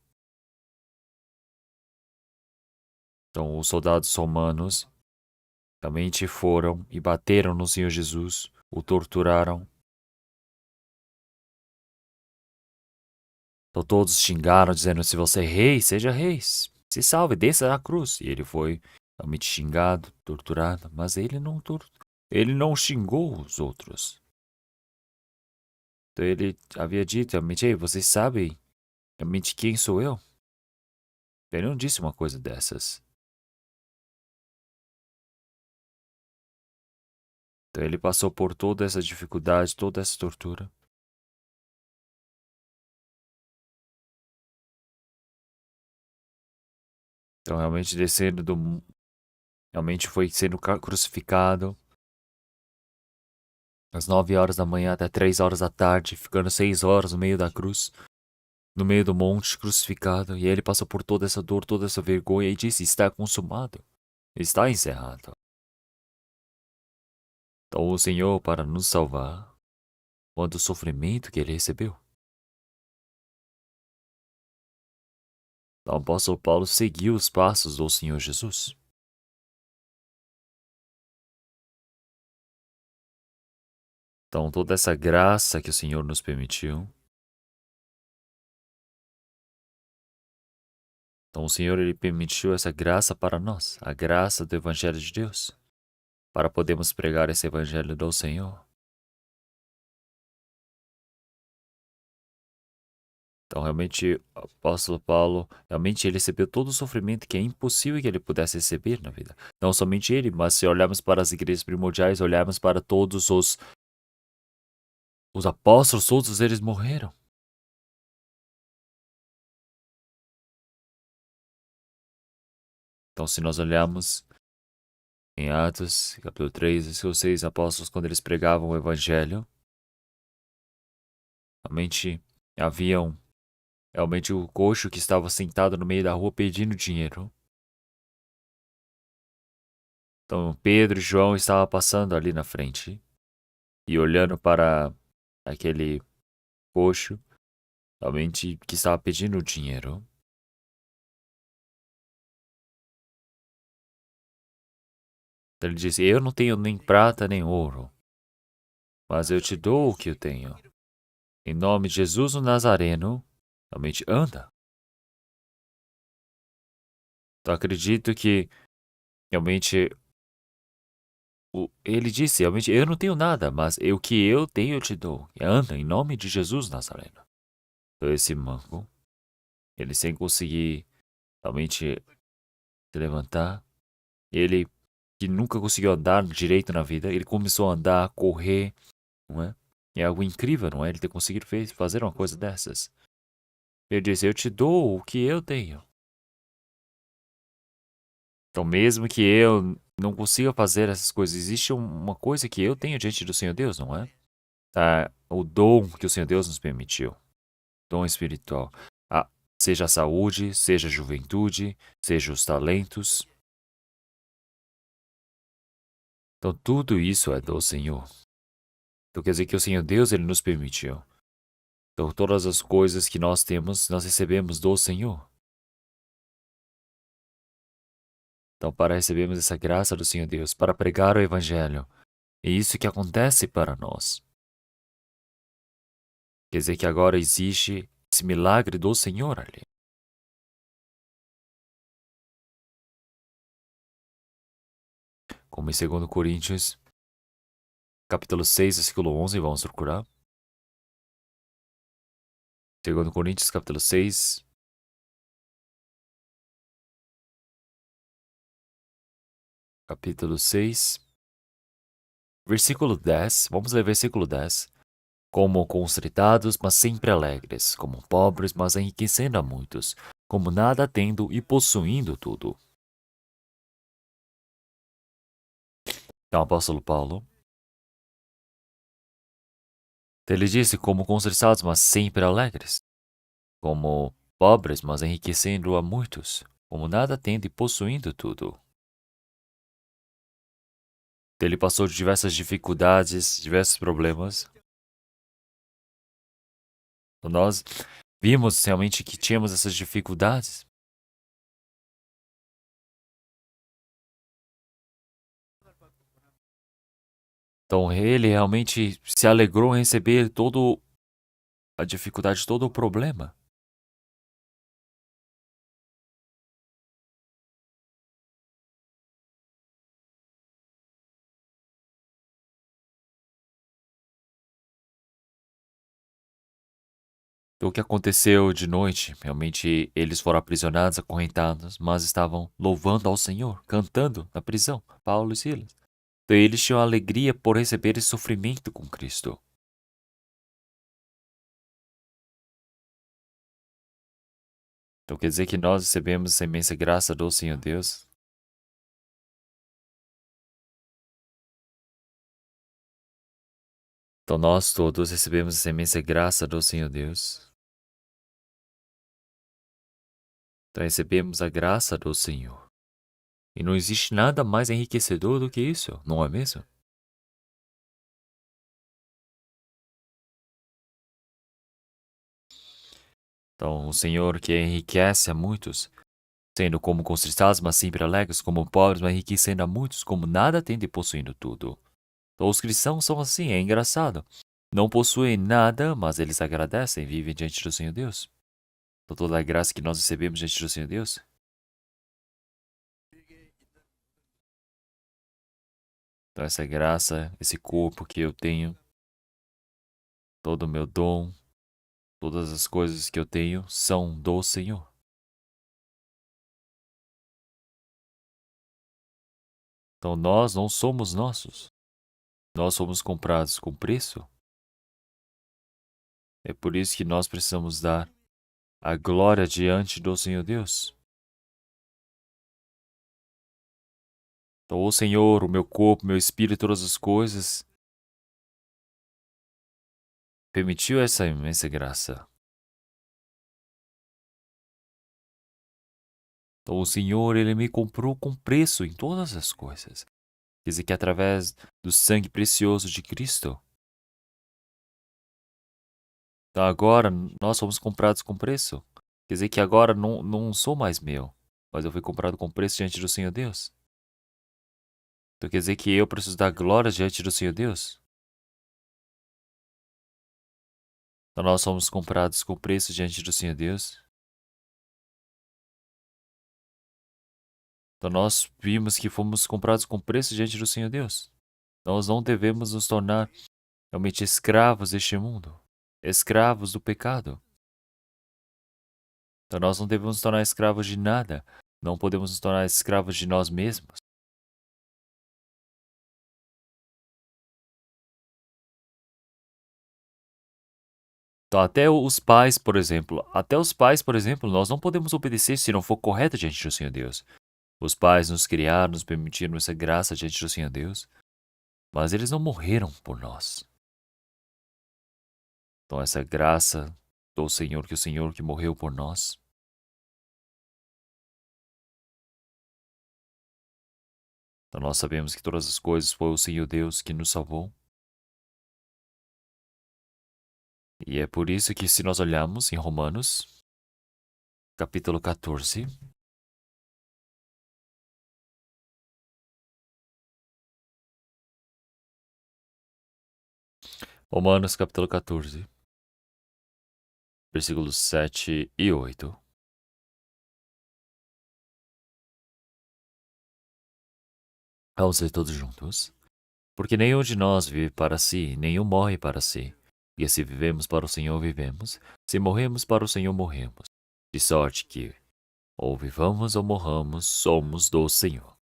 Então, os soldados romanos também foram e bateram no Senhor Jesus, o torturaram. Então, todos xingaram, dizendo: se você é rei, seja rei, se salve, desça da cruz. E ele foi realmente xingado, torturado, mas ele não xingou os outros. Então, ele havia dito realmente: ei, vocês sabem realmente quem sou eu? Ele não disse uma coisa dessas. Então, ele passou por toda essa dificuldade, toda essa tortura. Então, realmente descendo realmente foi sendo crucificado às 9 horas da manhã até 3 horas da tarde, ficando 6 horas no meio da cruz, no meio do monte, crucificado. E ele passou por toda essa dor, toda essa vergonha e disse: está consumado, está encerrado. Então, o Senhor, para nos salvar, quanto sofrimento que ele recebeu. Então, o apóstolo Paulo seguiu os passos do Senhor Jesus. Então, toda essa graça que o Senhor nos permitiu. Então, o Senhor, ele permitiu essa graça para nós, a graça do Evangelho de Deus, para podermos pregar esse Evangelho do Senhor. Então, realmente, o apóstolo Paulo, realmente ele recebeu todo o sofrimento que é impossível que ele pudesse receber na vida. Não somente ele, mas se olharmos para as igrejas primordiais, olharmos para todos os apóstolos, todos eles morreram. Então, se nós olharmos em Atos, capítulo 3, os 6 apóstolos, quando eles pregavam o Evangelho, realmente haviam realmente o coxo que estava sentado no meio da rua pedindo dinheiro. Então Pedro e João estavam passando ali na frente e olhando para aquele coxo, realmente que estava pedindo dinheiro. Então ele disse: eu não tenho nem prata nem ouro, mas eu te dou o que eu tenho. Em nome de Jesus o Nazareno, realmente anda. Então acredito que realmente ele disse: realmente eu não tenho nada, mas o que eu tenho eu te dou. E anda em nome de Jesus Nazareno. Então esse manco, ele sem conseguir realmente se levantar, ele que nunca conseguiu andar direito na vida, ele começou a andar, a correr, não é? É algo incrível, não é? Ele ter conseguido fazer uma coisa dessas. Ele disse: eu te dou o que eu tenho. Então, mesmo que eu não consiga fazer essas coisas, existe uma coisa que eu tenho diante do Senhor Deus, não é? Tá? O dom que o Senhor Deus nos permitiu, dom espiritual. Ah, seja a saúde, seja a juventude, seja os talentos. Então, tudo isso é do Senhor. Então, quer dizer que o Senhor Deus, ele nos permitiu. Então, todas as coisas que nós temos, nós recebemos do Senhor. Então, para recebermos essa graça do Senhor Deus, para pregar o Evangelho, é isso que acontece para nós. Quer dizer que agora existe esse milagre do Senhor ali. Como em 2 Coríntios, capítulo 6, versículo 11, vamos procurar. 2 Coríntios capítulo 6, capítulo 6, versículo 10. Vamos ler versículo 10. Como constritados, mas sempre alegres, como pobres, mas enriquecendo a muitos, como nada tendo e possuindo tudo. Então, o apóstolo Paulo, ele disse como constritados, mas sempre alegres, como pobres, mas enriquecendo a muitos, como nada tendo e possuindo tudo. Ele passou de diversas dificuldades, diversos problemas. Nós vimos realmente que tínhamos essas dificuldades. Então ele realmente se alegrou em receber toda a dificuldade, todo o problema. Então, o que aconteceu de noite? Realmente eles foram aprisionados, acorrentados, mas estavam louvando ao Senhor, cantando na prisão, Paulo e Silas. Então eles tinham alegria por receber esse sofrimento com Cristo. Então quer dizer que nós recebemos essa imensa graça do Senhor Deus. Então nós todos recebemos essa imensa graça do Senhor Deus. Então recebemos a graça do Senhor. E não existe nada mais enriquecedor do que isso, não é mesmo? Então o Senhor que enriquece a muitos, sendo como contristados, mas sempre alegres, como pobres, mas enriquecendo a muitos, como nada tendo e possuindo tudo. Então os cristãos são assim, é engraçado. Não possuem nada, mas eles agradecem e vivem diante do Senhor Deus. Então toda a graça que nós recebemos diante do Senhor Deus. Então essa graça, esse corpo que eu tenho, todo o meu dom, todas as coisas que eu tenho são do Senhor. Então nós não somos nossos. Nós somos comprados com preço. É por isso que nós precisamos dar a glória diante do Senhor Deus. Então, o Senhor, o meu corpo, meu espírito, todas as coisas, permitiu essa imensa graça. Então, o Senhor, Ele me comprou com preço em todas as coisas. Quer dizer que através do sangue precioso de Cristo. Então, agora nós somos comprados com preço. Quer dizer que agora não sou mais meu, mas eu fui comprado com preço diante do Senhor Deus. Então, quer dizer que eu preciso dar glória diante do Senhor Deus. Então, nós somos comprados com preço diante do Senhor Deus. Então, nós vimos que fomos comprados com preço diante do Senhor Deus. Nós não devemos nos tornar realmente escravos deste mundo, escravos do pecado. Então, nós não devemos nos tornar escravos de nada. Não podemos nos tornar escravos de nós mesmos. Então, até os pais, por exemplo, nós não podemos obedecer se não for correto diante do Senhor Deus. Os pais nos criaram, nos permitiram essa graça diante do Senhor Deus, mas eles não morreram por nós. Então, essa graça do Senhor, que o Senhor que morreu por nós. Então, nós sabemos que todas as coisas foi o Senhor Deus que nos salvou. E é por isso que, se nós olharmos em Romanos, capítulo 14, Romanos, capítulo 14, versículos 7 e 8. Vamos ler todos juntos. Porque nenhum de nós vive para si, nenhum morre para si. E se vivemos para o Senhor, vivemos. Se morremos para o Senhor, morremos. De sorte que, ou vivamos ou morramos, somos do Senhor.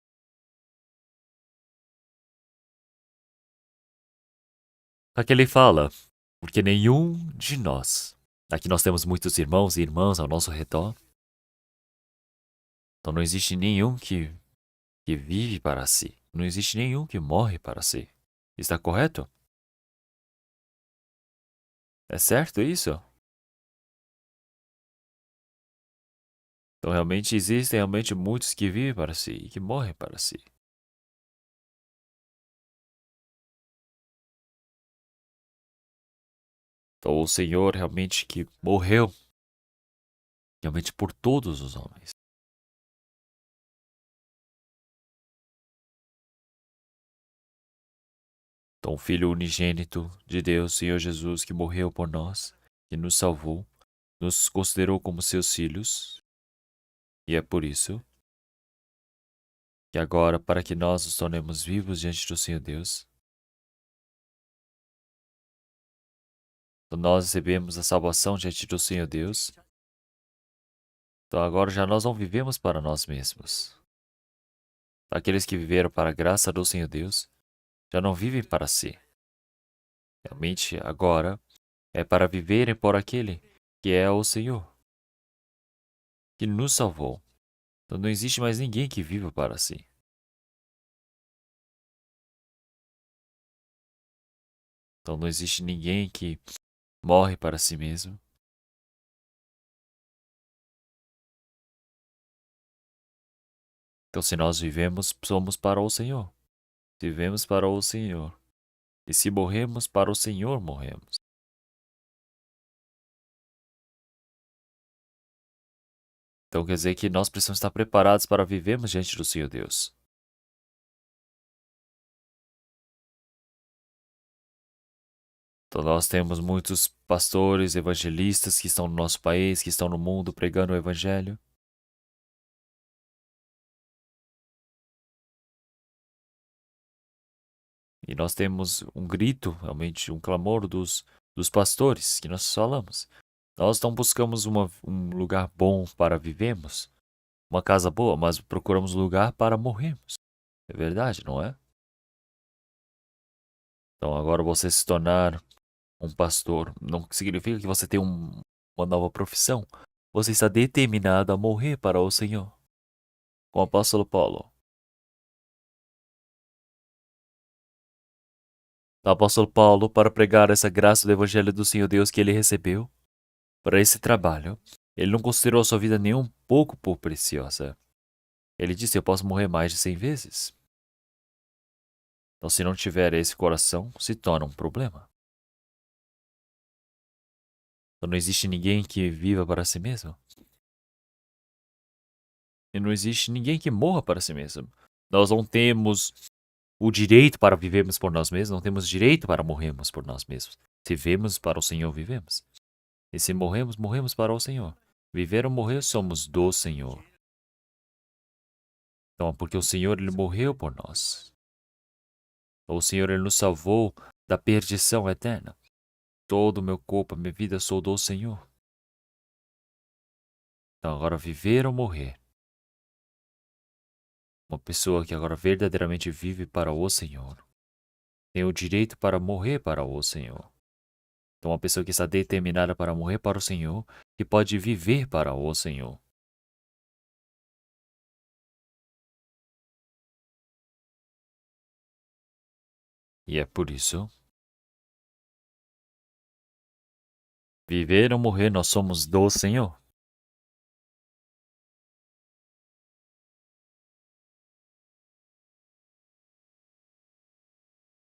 Aqui ele fala, porque nenhum de nós, aqui nós temos muitos irmãos e irmãs ao nosso redor, então não existe nenhum que vive para si, não existe nenhum que morre para si. Está correto? É certo isso? Então realmente existem muitos que vivem para si e que morrem para si. Então o Senhor realmente que morreu realmente por todos os homens. Então o Filho unigênito de Deus, Senhor Jesus, que morreu por nós, que nos salvou, nos considerou como seus filhos, e é por isso que agora, para que nós nos tornemos vivos diante do Senhor Deus, então nós recebemos a salvação diante do Senhor Deus, então agora já nós não vivemos para nós mesmos. Aqueles que viveram para a graça do Senhor Deus já não vivem para si. Realmente agora é para viverem por aquele que é o Senhor, que nos salvou. Então não existe mais ninguém que viva para si. Então não existe ninguém que morre para si mesmo. Então se nós vivemos, somos para o Senhor. Vivemos para o Senhor. E se morremos, para o Senhor morremos. Então quer dizer que nós precisamos estar preparados para vivermos diante do Senhor Deus. Então nós temos muitos pastores, evangelistas que estão no nosso país, que estão no mundo pregando o Evangelho. E nós temos um grito, realmente um clamor dos pastores que nós falamos. Nós não buscamos um lugar bom para vivermos, uma casa boa, mas procuramos um lugar para morrermos. É verdade, não é? Então agora você se tornar um pastor não significa que você tem uma nova profissão. Você está determinado a morrer para o Senhor. Com o apóstolo Paulo. O apóstolo Paulo, para pregar essa graça do Evangelho do Senhor Deus que ele recebeu, para esse trabalho, ele não considerou a sua vida nem um pouco por preciosa. Ele disse: eu posso morrer mais de 100 vezes. Então, se não tiver esse coração, se torna um problema. Então, não existe ninguém que viva para si mesmo. E não existe ninguém que morra para si mesmo. Nós não temos o direito para vivermos por nós mesmos, não temos direito para morrermos por nós mesmos. Se vivemos para o Senhor, vivemos. E se morremos, morremos para o Senhor. Viver ou morrer, somos do Senhor. Então, porque o Senhor, Ele morreu por nós. O Senhor, Ele nos salvou da perdição eterna. Todo o meu corpo, a minha vida, sou do Senhor. Então, agora viver ou morrer. Uma pessoa que agora verdadeiramente vive para o Senhor tem o direito para morrer para o Senhor. Então, uma pessoa que está determinada para morrer para o Senhor, que pode viver para o Senhor. E é por isso, viver ou morrer, nós somos do Senhor.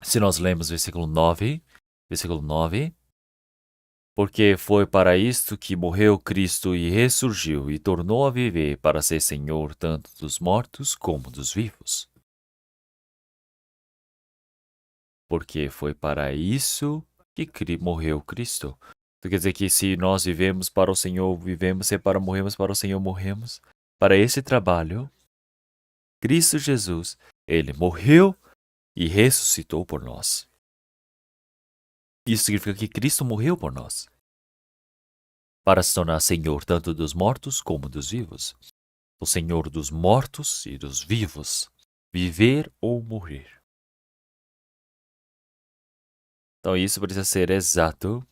Se nós lemos versículo 9, porque foi para isto que morreu Cristo e ressurgiu e tornou a viver para ser Senhor tanto dos mortos como dos vivos. Porque foi para isso que morreu Cristo. Então, quer dizer que se nós vivemos para o Senhor, vivemos, se para morremos para o Senhor, morremos. Para esse trabalho, Cristo Jesus, Ele morreu e ressuscitou por nós. Isso significa que Cristo morreu por nós, para se tornar Senhor tanto dos mortos como dos vivos. O Senhor dos mortos e dos vivos, viver ou morrer. Então isso precisa ser exato.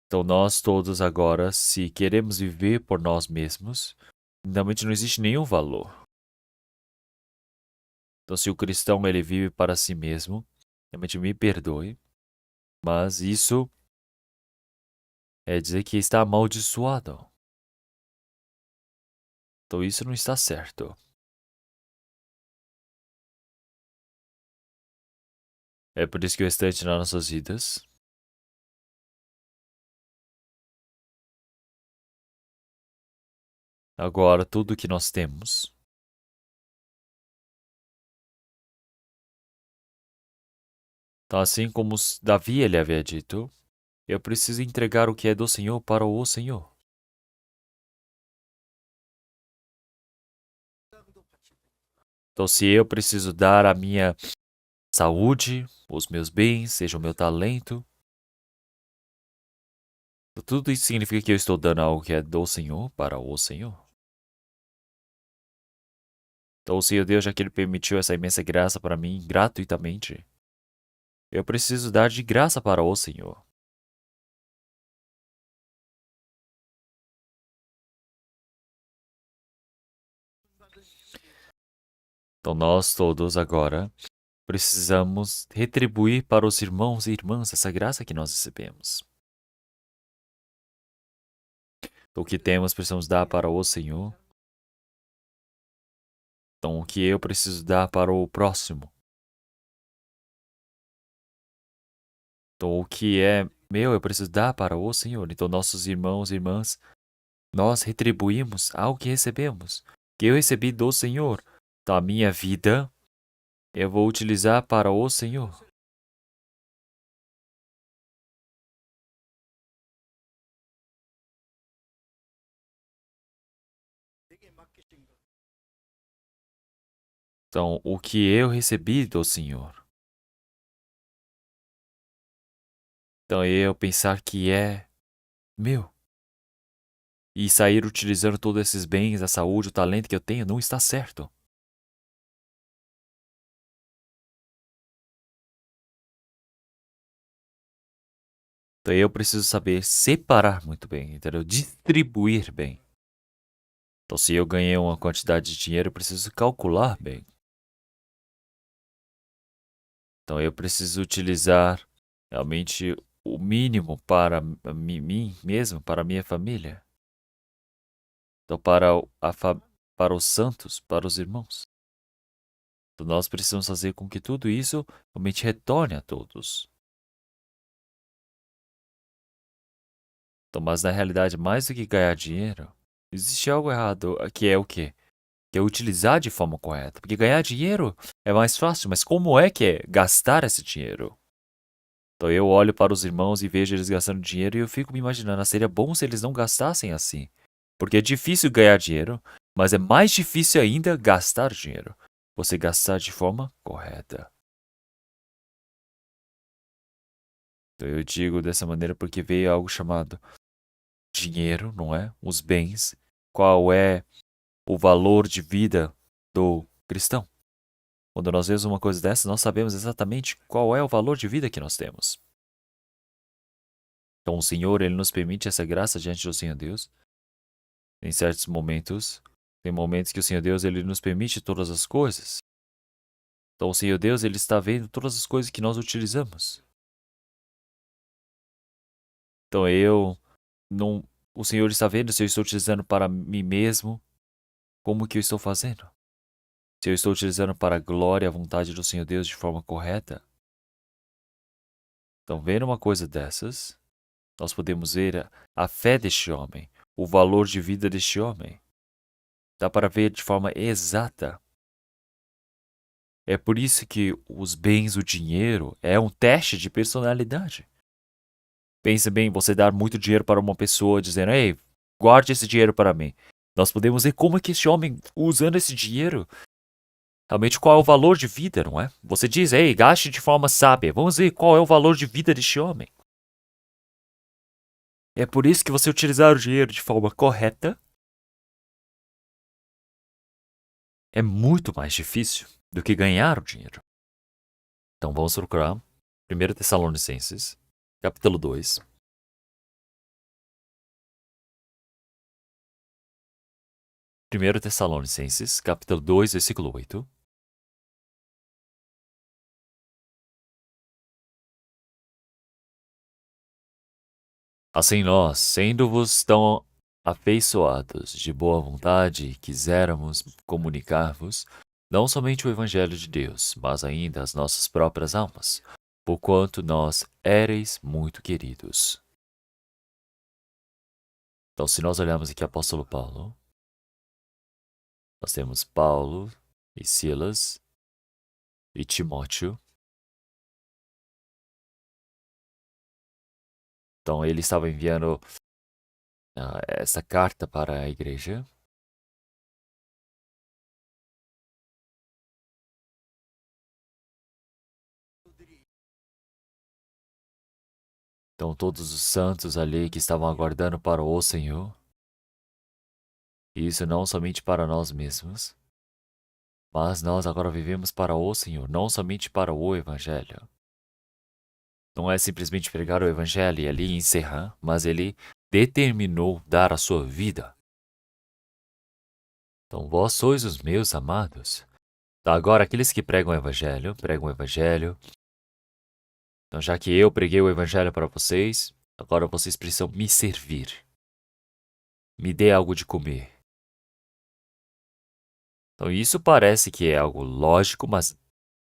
Então nós todos agora, se queremos viver por nós mesmos, realmente não existe nenhum valor. Então se o cristão ele vive para si mesmo, realmente me perdoe, mas isso é dizer que está amaldiçoado. Então isso não está certo. É por isso que o restante das nossas vidas, agora tudo que nós temos, então assim como Davi ele havia dito, eu preciso entregar o que é do Senhor para o Senhor. Então se eu preciso dar a minha saúde, os meus bens, seja o meu talento, tudo isso significa que eu estou dando algo que é do Senhor para o Senhor. Então, o Senhor Deus, já que Ele permitiu essa imensa graça para mim gratuitamente, eu preciso dar de graça para o Senhor. Então, nós todos agora precisamos retribuir para os irmãos e irmãs essa graça que nós recebemos. Então, o que temos, precisamos dar para o Senhor. Então, o que eu preciso dar para o próximo. Então, o que é meu, eu preciso dar para o Senhor. Então, nossos irmãos e irmãs, nós retribuímos algo que recebemos, que eu recebi do Senhor. Então, a minha vida, eu vou utilizar para o Senhor. Então, o que eu recebi do Senhor. Então, eu pensar que é meu. E sair utilizando todos esses bens, a saúde, o talento que eu tenho, não está certo. Então, eu preciso saber separar muito bem, entendeu? Distribuir bem. Então, se eu ganhei uma quantidade de dinheiro, eu preciso calcular bem. Então, eu preciso utilizar realmente o mínimo para mim mesmo, para a minha família. Então, para os santos, para os irmãos. Então, nós precisamos fazer com que tudo isso realmente retorne a todos. Então, mas na realidade, mais do que ganhar dinheiro, existe algo errado, que é o quê? Que é utilizar de forma correta. Porque ganhar dinheiro é mais fácil, mas como é que é gastar esse dinheiro? Então eu olho para os irmãos e vejo eles gastando dinheiro e eu fico me imaginando, seria bom se eles não gastassem assim. Porque é difícil ganhar dinheiro, mas é mais difícil ainda gastar dinheiro. Você gastar de forma correta. Então eu digo dessa maneira porque veio algo chamado dinheiro, não é? Os bens. Qual é o valor de vida do cristão? Quando nós vemos uma coisa dessa, nós sabemos exatamente qual é o valor de vida que nós temos. Então o Senhor, Ele nos permite essa graça diante do Senhor Deus. Em certos momentos, tem momentos que o Senhor Deus, Ele nos permite todas as coisas. Então o Senhor Deus, Ele está vendo todas as coisas que nós utilizamos. Então o Senhor está vendo se eu estou utilizando para mim mesmo, como que eu estou fazendo. Se eu estou utilizando para a glória e a vontade do Senhor Deus de forma correta. Então, vendo uma coisa dessas, nós podemos ver a fé deste homem, o valor de vida deste homem. Dá para ver de forma exata. É por isso que os bens, o dinheiro, é um teste de personalidade. Pense bem, você dar muito dinheiro para uma pessoa dizendo, ei, guarde esse dinheiro para mim. Nós podemos ver como é que este homem, usando esse dinheiro, Realmente, qual é o valor de vida, não é? Você diz, ei, gaste de forma sábia. Vamos ver qual é o valor de vida deste homem. É por isso que você utilizar o dinheiro de forma correta é muito mais difícil do que ganhar o dinheiro. Então vamos procurar 1 Tessalonicenses, capítulo 2. 1 Tessalonicenses, capítulo 2, versículo 8. Assim nós, sendo-vos tão afeiçoados de boa vontade, quiséramos comunicar-vos não somente o Evangelho de Deus, mas ainda as nossas próprias almas, porquanto nós éreis muito queridos. Então, se nós olharmos aqui apóstolo Paulo, nós temos Paulo e Silas e Timóteo. Então, ele estava enviando essa carta para a igreja. Então, todos os santos ali que estavam aguardando para o Senhor. E isso não somente para nós mesmos, mas nós agora vivemos para o Senhor, não somente para o Evangelho. Não é simplesmente pregar o Evangelho e ali encerrar, mas ele determinou dar a sua vida. Então, vós sois os meus amados. Então, agora, aqueles que pregam o Evangelho. Então, já que eu preguei o Evangelho para vocês, agora vocês precisam me servir. Me dê algo de comer. Então, isso parece que é algo lógico, mas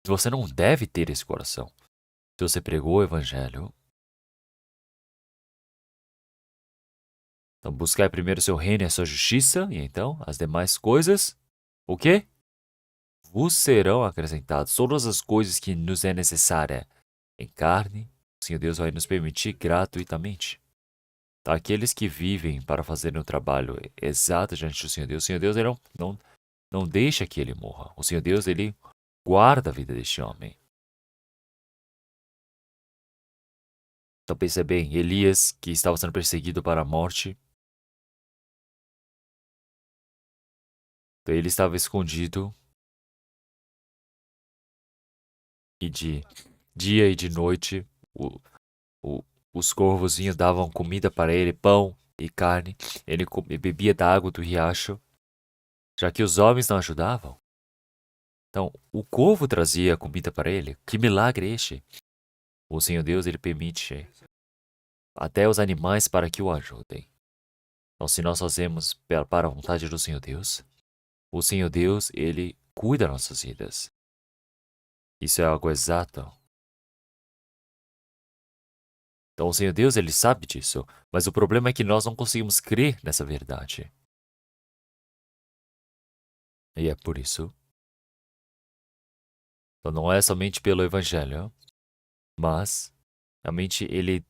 você não deve ter esse coração. Se você pregou o Evangelho, então buscai primeiro o seu reino e a sua justiça, e então as demais coisas, o quê? Vos serão acrescentadas. Todas as coisas que nos é necessária em carne, o Senhor Deus vai nos permitir gratuitamente. Tá? Aqueles que vivem para fazerem o trabalho exato diante do Senhor Deus ele não deixa que ele morra. O Senhor Deus, ele guarda a vida deste homem. Então pensa bem, Elias, que estava sendo perseguido para a morte, então, ele estava escondido e de dia e de noite o- o- os corvos vinham, davam comida para ele, pão e carne. Ele bebia da água do riacho, já que os homens não ajudavam. Então, o corvo trazia comida para ele. Que milagre este! O Senhor Deus, ele permite até os animais para que o ajudem. Então, se nós fazemos para a vontade do Senhor Deus, o Senhor Deus, ele cuida das nossas vidas. Isso é algo exato. Então, o Senhor Deus, ele sabe disso, mas o problema é que nós não conseguimos crer nessa verdade. E é por isso. Então, não é somente pelo Evangelho, mas realmente ele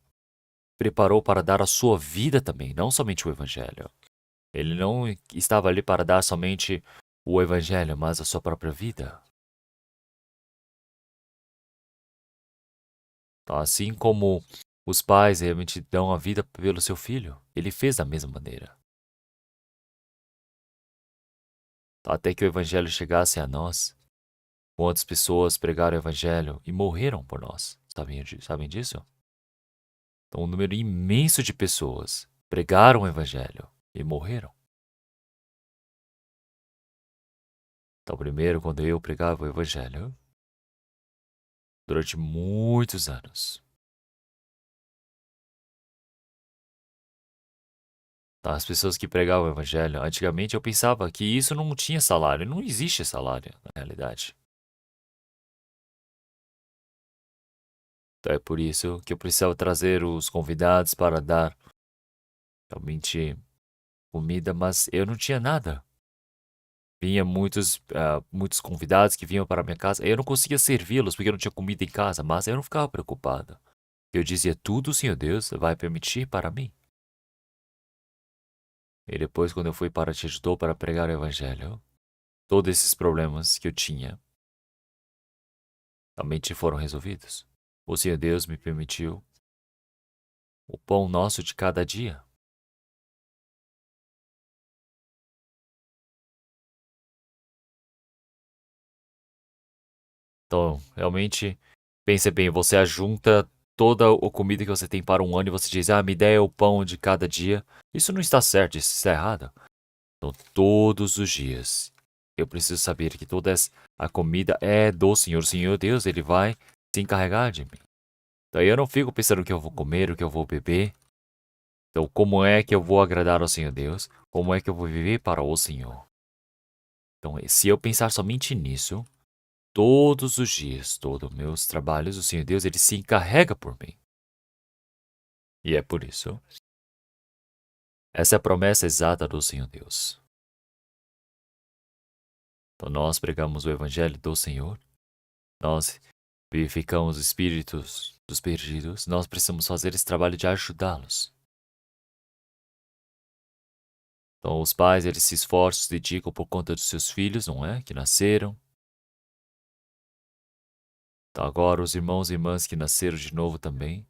preparou para dar a sua vida também, não somente o Evangelho. Ele não estava ali para dar somente o Evangelho, mas a sua própria vida. Então, assim como os pais realmente dão a vida pelo seu filho, ele fez da mesma maneira. Até que o Evangelho chegasse a nós, quantas pessoas pregaram o Evangelho e morreram por nós. Sabem disso? Então, um número imenso de pessoas pregaram o Evangelho e morreram. Então, primeiro, quando eu pregava o Evangelho, durante muitos anos, tá? As pessoas que pregavam o Evangelho, antigamente eu pensava que isso não tinha salário. Não existe salário, na realidade. Então, é por isso que eu precisava trazer os convidados para dar realmente comida, mas eu não tinha nada. Vinha muitos convidados que vinham para a minha casa. Eu não conseguia servi-los porque eu não tinha comida em casa, mas eu não ficava preocupado. Eu dizia, tudo o Senhor Deus vai permitir para mim. E depois, quando eu fui para Tietê para pregar o Evangelho, todos esses problemas que eu tinha realmente foram resolvidos. O Senhor Deus me permitiu o pão nosso de cada dia. Então, realmente, pense bem, você ajunta toda a comida que você tem para um ano e você diz, me dê o pão de cada dia. Isso não está certo, isso está errado. Então, todos os dias, eu preciso saber que toda a comida é do Senhor. O Senhor Deus, Ele vai se encarregar de mim. Daí eu não fico pensando o que eu vou comer, o que eu vou beber. Então, como é que eu vou agradar ao Senhor Deus? Como é que eu vou viver para o Senhor? Então, se eu pensar somente nisso, todos os dias, todos os meus trabalhos, o Senhor Deus, Ele se encarrega por mim. E é por isso. Essa é a promessa exata do Senhor Deus. Então, nós pregamos o Evangelho do Senhor. Nós vivificamos os espíritos dos perdidos. Nós precisamos fazer esse trabalho de ajudá-los. Então, os pais, eles se esforçam, se dedicam por conta dos seus filhos, não é? Que nasceram. Então, agora, os irmãos e irmãs que nasceram de novo também,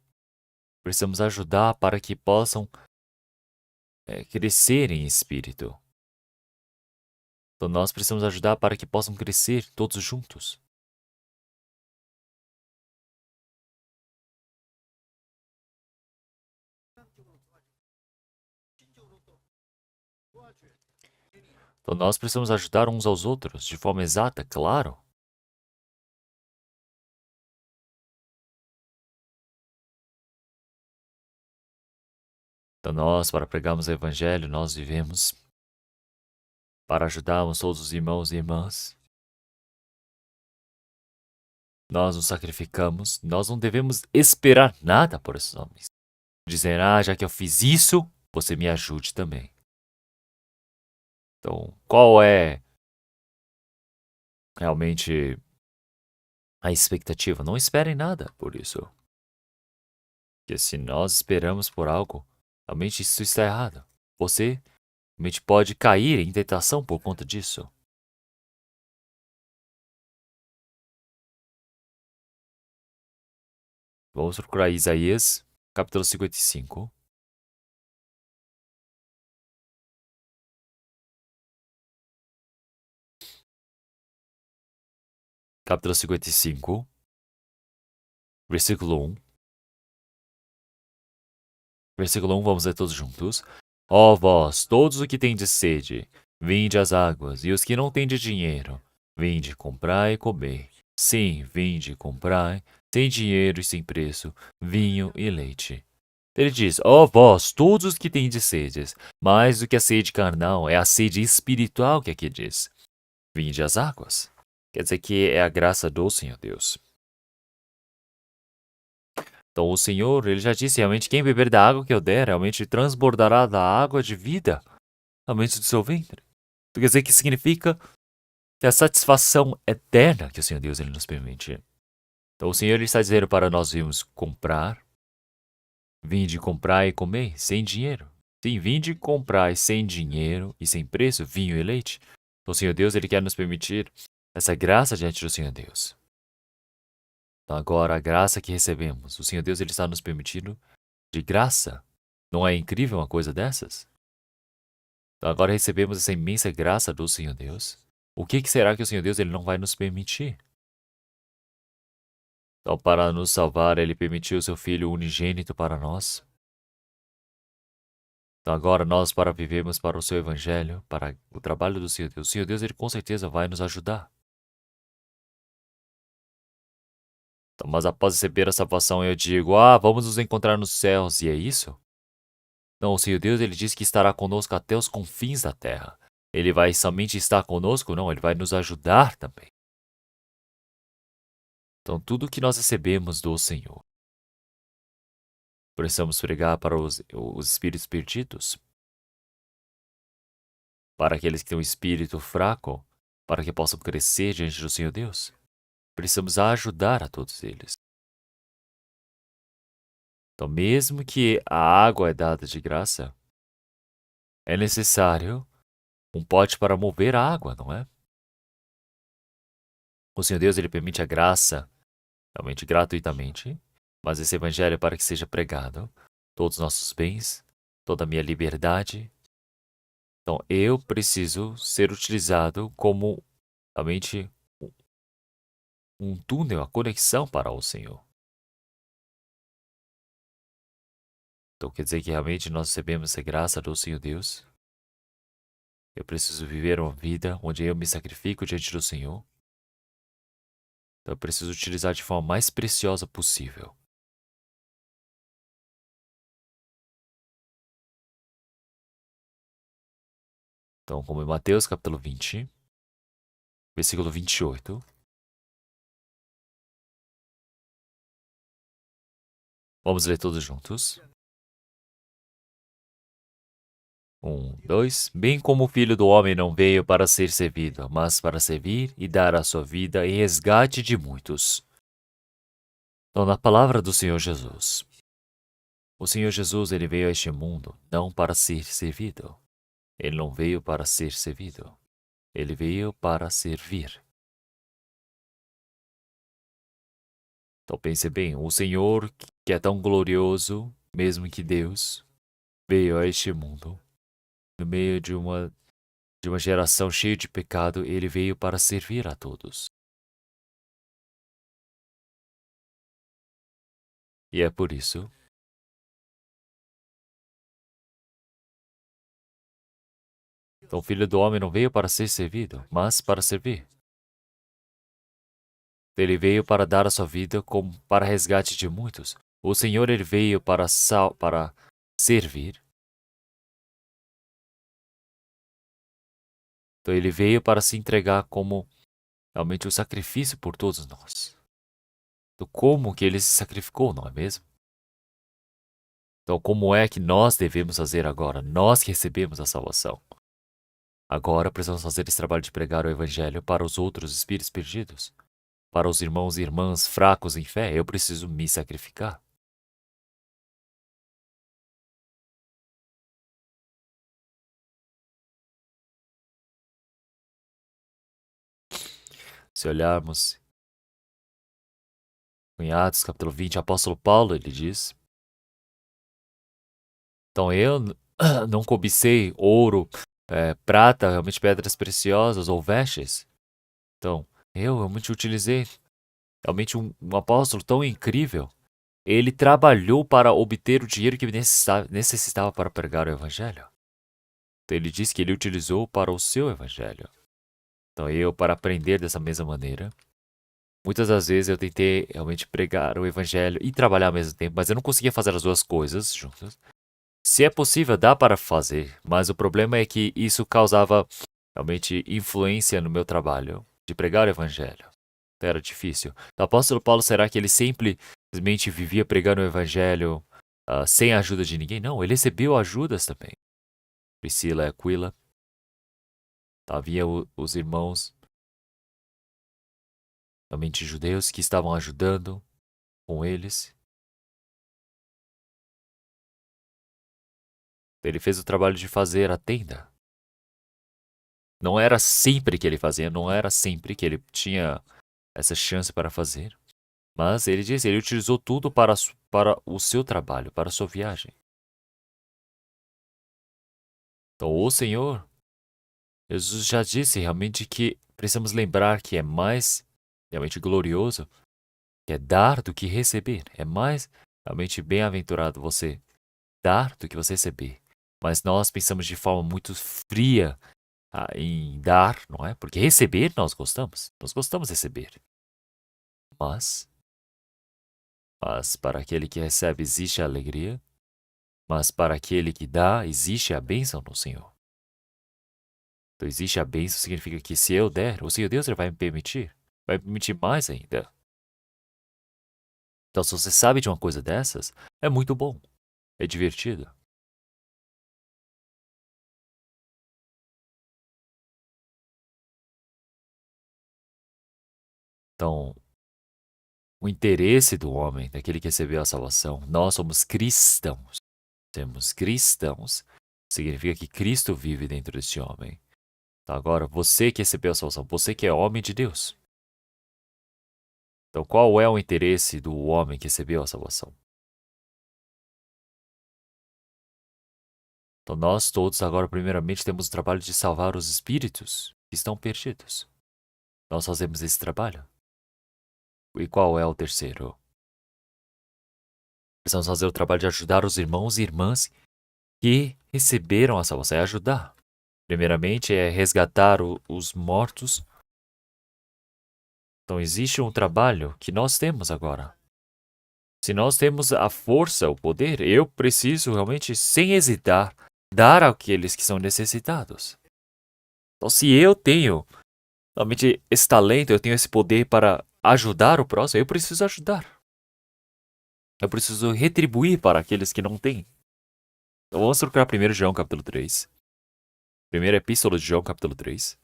precisamos ajudar para que possam crescer em espírito. Então, nós precisamos ajudar para que possam crescer todos juntos. Então, nós precisamos ajudar uns aos outros de forma exata, claro. Então, nós, para pregarmos o Evangelho, nós vivemos para ajudarmos todos os irmãos e irmãs. Nós nos sacrificamos, nós não devemos esperar nada por esses homens. Dizer, já que eu fiz isso, você me ajude também. Então, qual é realmente a expectativa? Não esperem nada por isso. Porque se nós esperamos por algo, realmente isso está errado. Você realmente pode cair em tentação por conta disso. Vamos procurar Isaías, capítulo 55. Capítulo 55, versículo 1. Versículo 1, vamos ler todos juntos. Ó vós, todos os que tendes sede, vinde às águas, e os que não tendes dinheiro, vinde comprai e comer. Sim, vinde comprai, sem dinheiro e sem preço, vinho e leite. Ele diz, ó vós, todos os que tendes sedes, mais do que a sede carnal, é a sede espiritual que aqui diz. Vinde às águas. Quer dizer que é a graça do Senhor Deus. Então o Senhor, ele já disse, realmente, quem beber da água que eu der, realmente transbordará da água de vida, realmente do seu ventre. Então, quer dizer que significa que a satisfação eterna que o Senhor Deus ele nos permite. Então o Senhor ele está dizendo para nós irmos comprar, vinde comprar e comer sem dinheiro. Sim, vinde comprar sem dinheiro e sem preço, vinho e leite. Então o Senhor Deus ele quer nos permitir essa graça diante do Senhor Deus. Então agora a graça que recebemos, o Senhor Deus ele está nos permitindo de graça. Não é incrível uma coisa dessas? Então agora recebemos essa imensa graça do Senhor Deus. O que será que o Senhor Deus ele não vai nos permitir? Então, para nos salvar, ele permitiu o seu Filho unigênito para nós. Então agora nós, para vivermos para o seu Evangelho, para o trabalho do Senhor Deus, o Senhor Deus ele com certeza vai nos ajudar. Então, mas após receber a salvação, eu digo, vamos nos encontrar nos céus, e é isso? Não, o Senhor Deus, ele diz que estará conosco até os confins da terra. Ele vai somente estar conosco? Não, ele vai nos ajudar também. Então, tudo que nós recebemos do Senhor, precisamos pregar para os espíritos perdidos, para aqueles que têm um espírito fraco, para que possam crescer diante do Senhor Deus. Precisamos ajudar a todos eles. Então, mesmo que a água é dada de graça, é necessário um pote para mover a água, não é? O Senhor Deus, ele permite a graça, realmente gratuitamente, mas esse evangelho é para que seja pregado. Todos os nossos bens, toda a minha liberdade. Então, eu preciso ser utilizado como realmente um túnel, a conexão para o Senhor. Então, quer dizer que realmente nós recebemos essa graça do Senhor Deus. Eu preciso viver uma vida onde eu me sacrifico diante do Senhor. Então, eu preciso utilizar de forma mais preciosa possível. Então, como em Mateus capítulo 20, versículo 28. Vamos ler todos juntos. 2. Bem como o Filho do Homem não veio para ser servido, mas para servir e dar a sua vida em resgate de muitos. Então, na palavra do Senhor Jesus, o Senhor Jesus ele veio a este mundo não para ser servido. Ele não veio para ser servido. Ele veio para servir. Então pense bem, o Senhor que é tão glorioso, mesmo que Deus, veio a este mundo no meio de uma geração cheia de pecado, ele veio para servir a todos. E é por isso então, o Filho do Homem não veio para ser servido, mas para servir. Ele veio para dar a sua vida como para resgate de muitos. O Senhor ele veio para servir. Então ele veio para se entregar como realmente o sacrifício por todos nós. Então, como que ele se sacrificou, não é mesmo? Então, como é que nós devemos fazer agora? Nós que recebemos a salvação. Agora precisamos fazer esse trabalho de pregar o Evangelho para os outros espíritos perdidos. Para os irmãos e irmãs fracos em fé, eu preciso me sacrificar. Se olharmos em Atos capítulo 20, o apóstolo Paulo, ele diz: então eu não cobicei ouro, prata, realmente pedras preciosas ou vestes. Então, eu realmente utilizei realmente um apóstolo tão incrível. Ele trabalhou para obter o dinheiro que necessitava para pregar o evangelho. Então, ele diz que ele utilizou para o seu evangelho. Então, eu, para aprender dessa mesma maneira, muitas das vezes eu tentei realmente pregar o evangelho e trabalhar ao mesmo tempo, mas eu não conseguia fazer as duas coisas juntas. Se é possível, dá para fazer, mas o problema é que isso causava realmente influência no meu trabalho de pregar o evangelho. Então, era difícil. O apóstolo Paulo, será que ele simplesmente vivia pregando o evangelho sem a ajuda de ninguém? Não, ele recebeu ajudas também. Priscila e Aquila. Havia os irmãos realmente judeus que estavam ajudando com eles. Ele fez o trabalho de fazer a tenda. Não era sempre que ele fazia, não era sempre que ele tinha essa chance para fazer. Mas ele disse, ele utilizou tudo para o seu trabalho, para a sua viagem. Então, o Senhor, Jesus já disse realmente que precisamos lembrar que é mais realmente glorioso que é dar do que receber. É mais realmente bem-aventurado você dar do que você receber. Mas nós pensamos de forma muito fria em dar, não é? Porque receber nós gostamos de receber. Mas para aquele que recebe existe a alegria, mas para aquele que dá existe a bênção no Senhor. Então existe a bênção, significa que se eu der, o Senhor Deus ele vai me permitir mais ainda. Então se você sabe de uma coisa dessas, é muito bom, é divertido. Então, o interesse do homem, daquele que recebeu a salvação, nós somos cristãos. Temos cristãos, significa que Cristo vive dentro deste homem. Então, agora, você que recebeu a salvação, você que é homem de Deus, Então, qual é o interesse do homem que recebeu a salvação? Então, nós todos agora, primeiramente, temos o trabalho de salvar os espíritos que estão perdidos. Nós fazemos esse trabalho. E qual é o terceiro? Precisamos fazer o trabalho de ajudar os irmãos e irmãs que receberam a salvação. É ajudar. Primeiramente, é resgatar os mortos. Então, existe um trabalho que nós temos agora. Se nós temos a força, o poder, eu preciso realmente, sem hesitar, dar àqueles que são necessitados. Então, se eu tenho realmente esse talento, eu tenho esse poder para ajudar o próximo, eu preciso ajudar. Eu preciso retribuir para aqueles que não têm. Então, vamos procurar 1 João capítulo 3. Primeira epístola de João capítulo 3.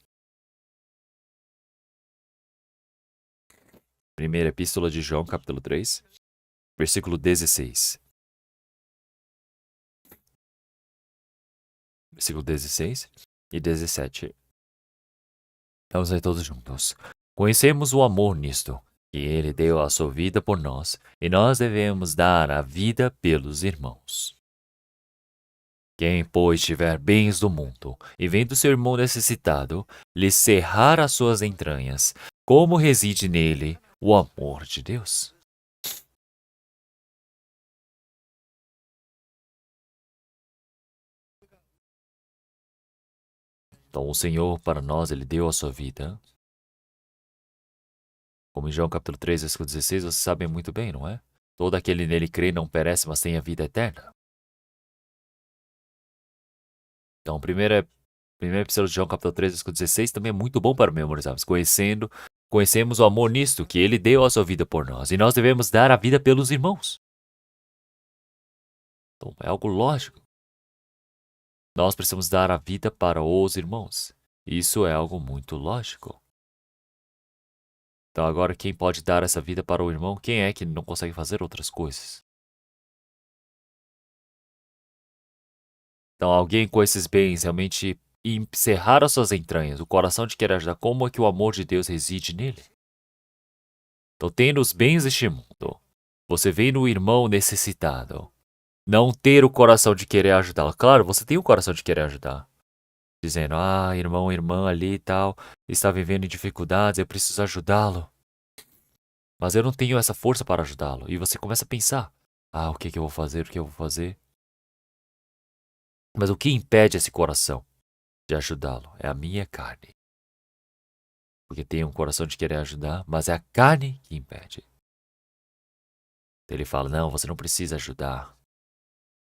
Primeira epístola de João capítulo 3, versículo 16. Versículo 16 e 17. Vamos aí todos juntos. Conhecemos o amor nisto, que ele deu a sua vida por nós, e nós devemos dar a vida pelos irmãos. Quem, pois, tiver bens do mundo, e vendo seu irmão necessitado, lhe cerrar as suas entranhas, como reside nele o amor de Deus? Então, o Senhor, para nós, ele deu a sua vida. Como em João capítulo 3, versículo 16, vocês sabem muito bem, não é? Todo aquele nele crê não perece, mas tem a vida eterna. Então, primeira epístola de João capítulo 3, versículo 16, também é muito bom para memorizarmos. Conhecemos o amor nisto, que ele deu a sua vida por nós, e nós devemos dar a vida pelos irmãos. Então, é algo lógico. Nós precisamos dar a vida para os irmãos. Isso é algo muito lógico. Então, agora, quem pode dar essa vida para o irmão? Quem é que não consegue fazer outras coisas? Então, alguém com esses bens realmente encerrar as suas entranhas, o coração de querer ajudar, como é que o amor de Deus reside nele? Então, tendo os bens deste mundo, você vê no irmão necessitado, não ter o coração de querer ajudá-lo. Claro, você tem o coração de querer ajudar. Dizendo, irmão, irmã ali e tal, está vivendo em dificuldades, eu preciso ajudá-lo. Mas eu não tenho essa força para ajudá-lo. E você começa a pensar, o que eu vou fazer, o que eu vou fazer? Mas o que impede esse coração de ajudá-lo? É a minha carne. Porque tem um coração de querer ajudar, mas é a carne que impede. Então ele fala, não, você não precisa ajudar.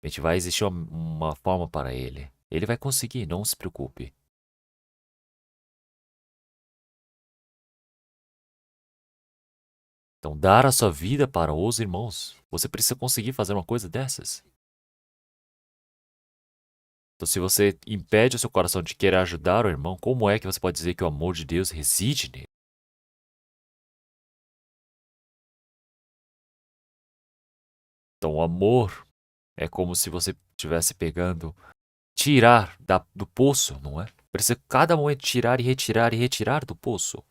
A gente vai existir uma forma para ele. Ele vai conseguir, não se preocupe. Então, dar a sua vida para os irmãos, você precisa conseguir fazer uma coisa dessas. Então, se você impede o seu coração de querer ajudar o irmão, como é que você pode dizer que o amor de Deus reside nele? Então, o amor é como se você estivesse pegando, tirar do poço, não é? Precisa cada momento tirar e retirar e retirar do poço.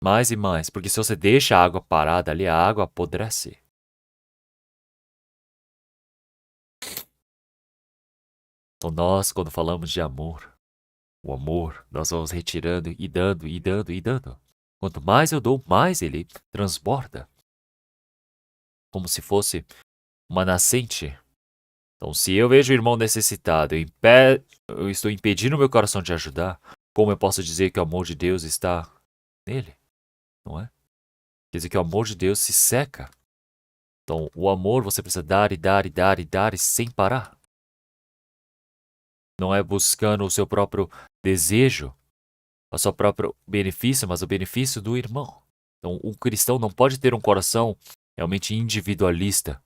Mais e mais, porque se você deixa a água parada ali, a água apodrece. Então, nós, quando falamos de amor, o amor, nós vamos retirando e dando e dando e dando. Quanto mais eu dou, mais ele transborda. Como se fosse uma nascente. Então, se eu vejo o irmão necessitado, eu estou impedindo o meu coração de ajudar, como eu posso dizer que o amor de Deus está nele? Não é? Quer dizer que o amor de Deus se seca. Então, o amor você precisa dar e dar e dar e dar e sem parar. Não é buscando o seu próprio desejo, o seu próprio benefício, mas o benefício do irmão. Então, um cristão não pode ter um coração realmente individualista,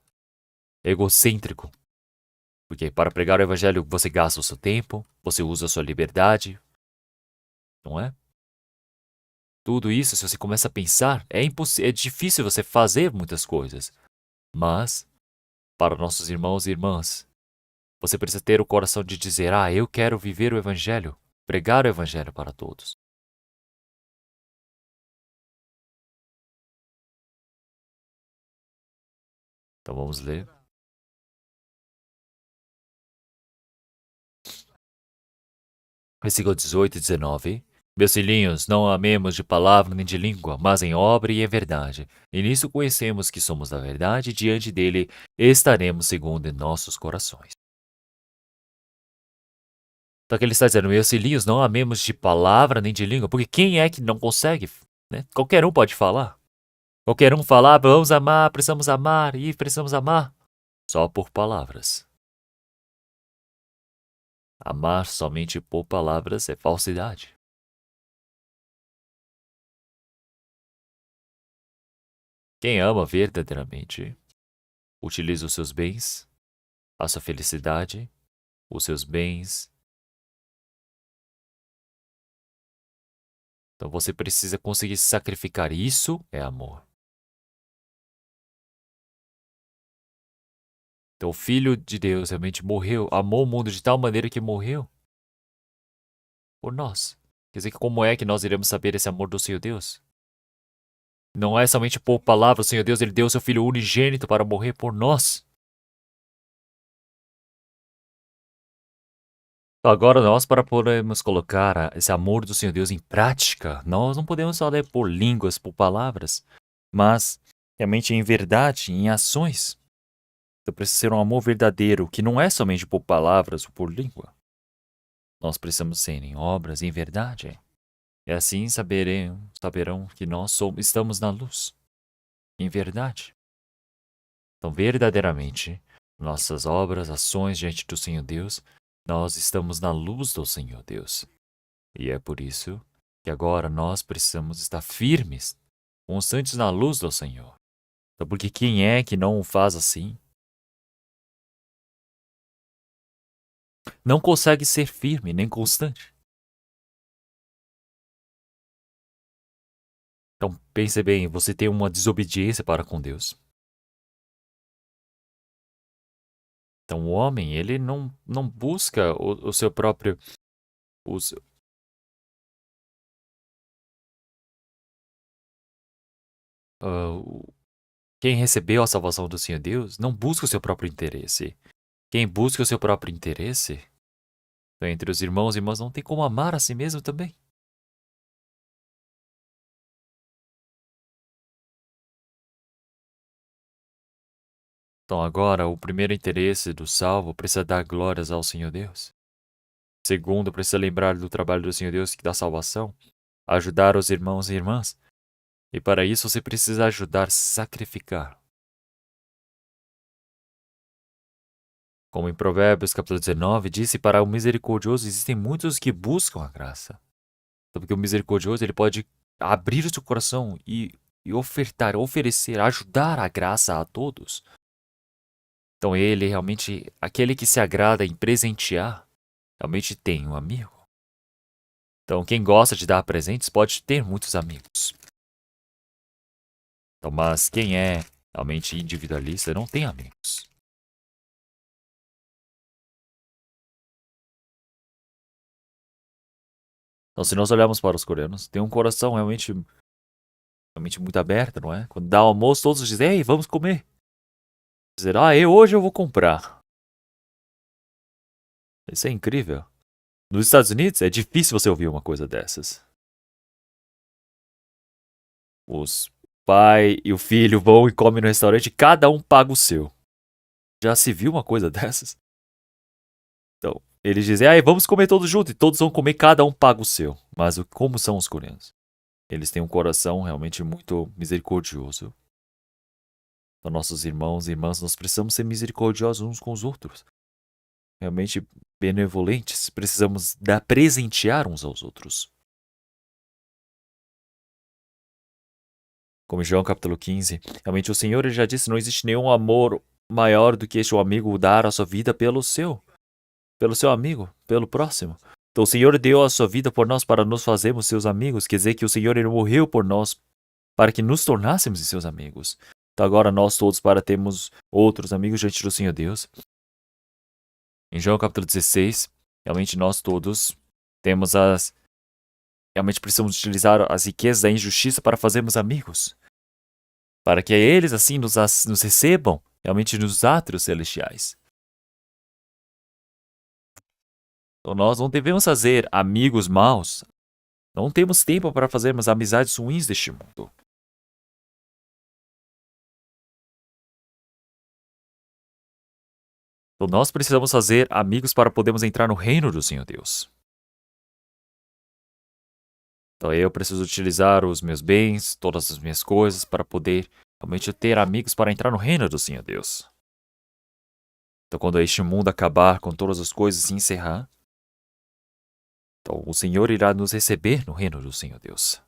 egocêntrico. Porque para pregar o evangelho você gasta o seu tempo, você usa a sua liberdade, não é? Tudo isso, se você começa a pensar, é difícil você fazer muitas coisas. Mas, para nossos irmãos e irmãs, você precisa ter o coração de dizer, eu quero viver o evangelho, pregar o evangelho para todos. Então vamos ler. Versículo 18 e 19. Meus filhinhos, não amemos de palavra nem de língua, mas em obra e em verdade. E nisso conhecemos que somos da verdade, e diante dele estaremos segundo em nossos corações. Então que ele está dizendo, meus filhinhos, não amemos de palavra nem de língua, porque quem é que não consegue? Né? Qualquer um pode falar. Qualquer um falar, vamos amar, precisamos amar, e precisamos amar. Só por palavras. Amar somente por palavras é falsidade. Quem ama verdadeiramente utiliza os seus bens, a sua felicidade, os seus bens. Então você precisa conseguir sacrificar. Isso é amor. Então o Filho de Deus realmente morreu, amou o mundo de tal maneira que morreu por nós. Quer dizer, como é que nós iremos saber esse amor do Senhor Deus? Não é somente por palavras, o Senhor Deus, Ele deu o seu Filho unigênito para morrer por nós. Agora nós, para podermos colocar esse amor do Senhor Deus em prática, nós não podemos só ler por línguas, por palavras, mas realmente em verdade, em ações. Então precisa ser um amor verdadeiro, que não é somente por palavras ou por língua. Nós precisamos ser em obras, em verdade. E assim saberão que nós estamos na luz, em verdade. Então, verdadeiramente, nossas obras, ações diante do Senhor Deus, nós estamos na luz do Senhor Deus. E é por isso que agora nós precisamos estar firmes, constantes na luz do Senhor. Então, porque quem é que não o faz assim? Não consegue ser firme nem constante. Então, pense bem, você tem uma desobediência para com Deus. Então, o homem, ele não busca o seu próprio... Quem recebeu a salvação do Senhor Deus não busca o seu próprio interesse. Quem busca o seu próprio interesse, então, entre os irmãos e irmãs, não tem como amar a si mesmo também. Então agora, o primeiro interesse do salvo precisa dar glórias ao Senhor Deus. Segundo, precisa lembrar do trabalho do Senhor Deus que dá salvação, ajudar os irmãos e irmãs. E para isso você precisa ajudar, sacrificar. Como em Provérbios capítulo 19 disse, para o misericordioso existem muitos que buscam a graça. Então, porque o misericordioso ele pode abrir o seu coração e ofertar, oferecer, ajudar a graça a todos. Então ele realmente, aquele que se agrada em presentear, realmente tem um amigo. Então quem gosta de dar presentes pode ter muitos amigos. Então, mas quem é realmente individualista não tem amigos. Então se nós olharmos para os coreanos, tem um coração realmente muito aberto, não é? Quando dá o almoço, todos dizem, ei, vamos comer. Dizer, hoje eu vou comprar. Isso é incrível. Nos Estados Unidos é difícil você ouvir uma coisa dessas. Os pai e o filho vão e comem no restaurante e cada um paga o seu. Já se viu uma coisa dessas? Então, eles dizem, vamos comer todos juntos, e todos vão comer, cada um paga o seu. Mas como são os coreanos? Eles têm um coração realmente muito misericordioso. Então, nossos irmãos e irmãs, nós precisamos ser misericordiosos uns com os outros. Realmente benevolentes, precisamos presentear uns aos outros. Como em João capítulo 15, realmente o Senhor ele já disse, não existe nenhum amor maior do que este o amigo dar a sua vida pelo seu amigo, pelo próximo. Então o Senhor deu a sua vida por nós para nos fazermos seus amigos, quer dizer que o Senhor ele morreu por nós para que nos tornássemos seus amigos. Então agora nós todos para termos outros amigos diante do Senhor Deus. Em João capítulo 16, realmente nós todos temos realmente precisamos utilizar as riquezas da injustiça para fazermos amigos. Para que eles assim nos recebam realmente nos átrios celestiais. Então nós não devemos fazer amigos maus. Não temos tempo para fazermos amizades ruins deste mundo. Então nós precisamos fazer amigos para podermos entrar no reino do Senhor Deus. Então eu preciso utilizar os meus bens, todas as minhas coisas, para poder realmente ter amigos para entrar no reino do Senhor Deus. Então quando este mundo acabar com todas as coisas e se encerrar, então o Senhor irá nos receber no reino do Senhor Deus.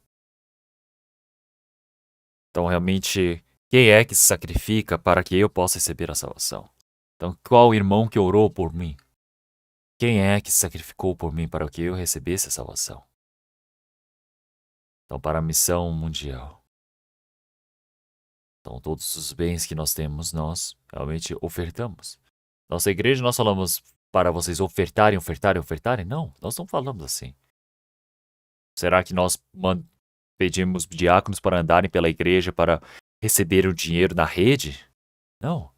Então realmente, quem é que se sacrifica para que eu possa receber a salvação? Então qual irmão que orou por mim? Quem é que se sacrificou por mim para que eu recebesse a salvação? Então, para a missão mundial. Então, todos os bens que nós temos, nós realmente ofertamos. Nossa igreja, nós falamos para vocês ofertarem, ofertarem, ofertarem? Não, nós não falamos assim. Será que nós pedimos diáconos para andarem pela igreja para receber o dinheiro na rede? Não.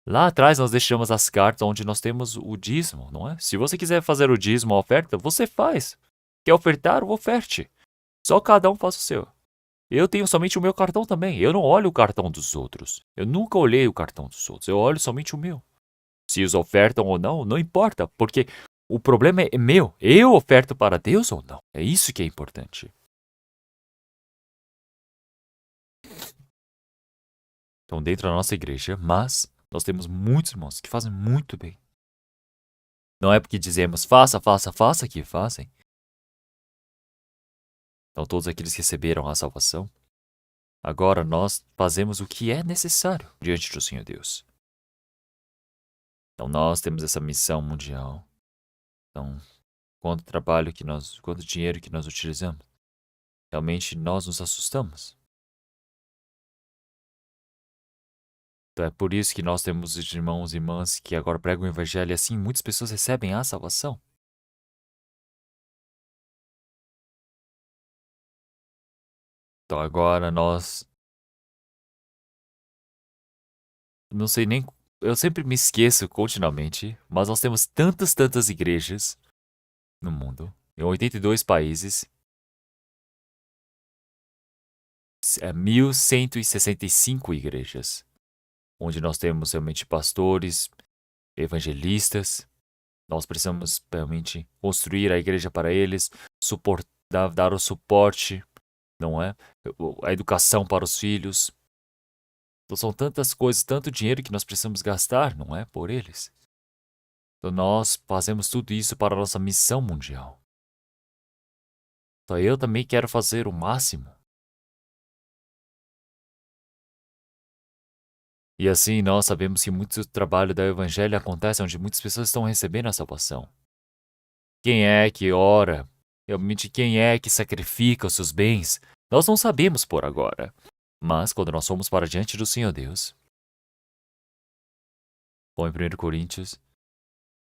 Lá atrás nós deixamos as cartas onde nós temos o dízimo, não é? Se você quiser fazer o dízimo, a oferta, você faz. Quer ofertar, oferte. Só cada um faz o seu. Eu tenho somente o meu cartão também. Eu não olho o cartão dos outros. Eu nunca olhei o cartão dos outros. Eu olho somente o meu. Se eles ofertam ou não, não importa, porque o problema é meu. Eu oferto para Deus ou não? É isso que é importante. Então, dentro da nossa igreja, mas nós temos muitos irmãos que fazem muito bem. Não é porque dizemos faça, faça, faça que fazem. Então, todos aqueles que receberam a salvação, agora nós fazemos o que é necessário diante do Senhor Deus. Então, nós temos essa missão mundial. Então, quanto trabalho que nós, quanto dinheiro que nós utilizamos, realmente nós nos assustamos. Então, é por isso que nós temos irmãos e irmãs que agora pregam o evangelho e assim muitas pessoas recebem a salvação. Então, agora nós não sei nem. Eu sempre me esqueço continuamente, mas nós temos tantas igrejas no mundo, em 82 países, 1.165 igrejas, onde nós temos realmente pastores, evangelistas. Nós precisamos realmente construir a igreja para eles, dar o suporte, não é? A educação para os filhos. Então, são tantas coisas, tanto dinheiro que nós precisamos gastar, não é? Por eles. Então, nós fazemos tudo isso para a nossa missão mundial. Então, eu também quero fazer o máximo. E assim, nós sabemos que muito trabalho do evangelho acontece onde muitas pessoas estão recebendo a salvação. Quem é que ora? Realmente, quem é que sacrifica os seus bens? Nós não sabemos por agora. Mas, quando nós formos para diante do Senhor Deus, bom, em 1 Coríntios,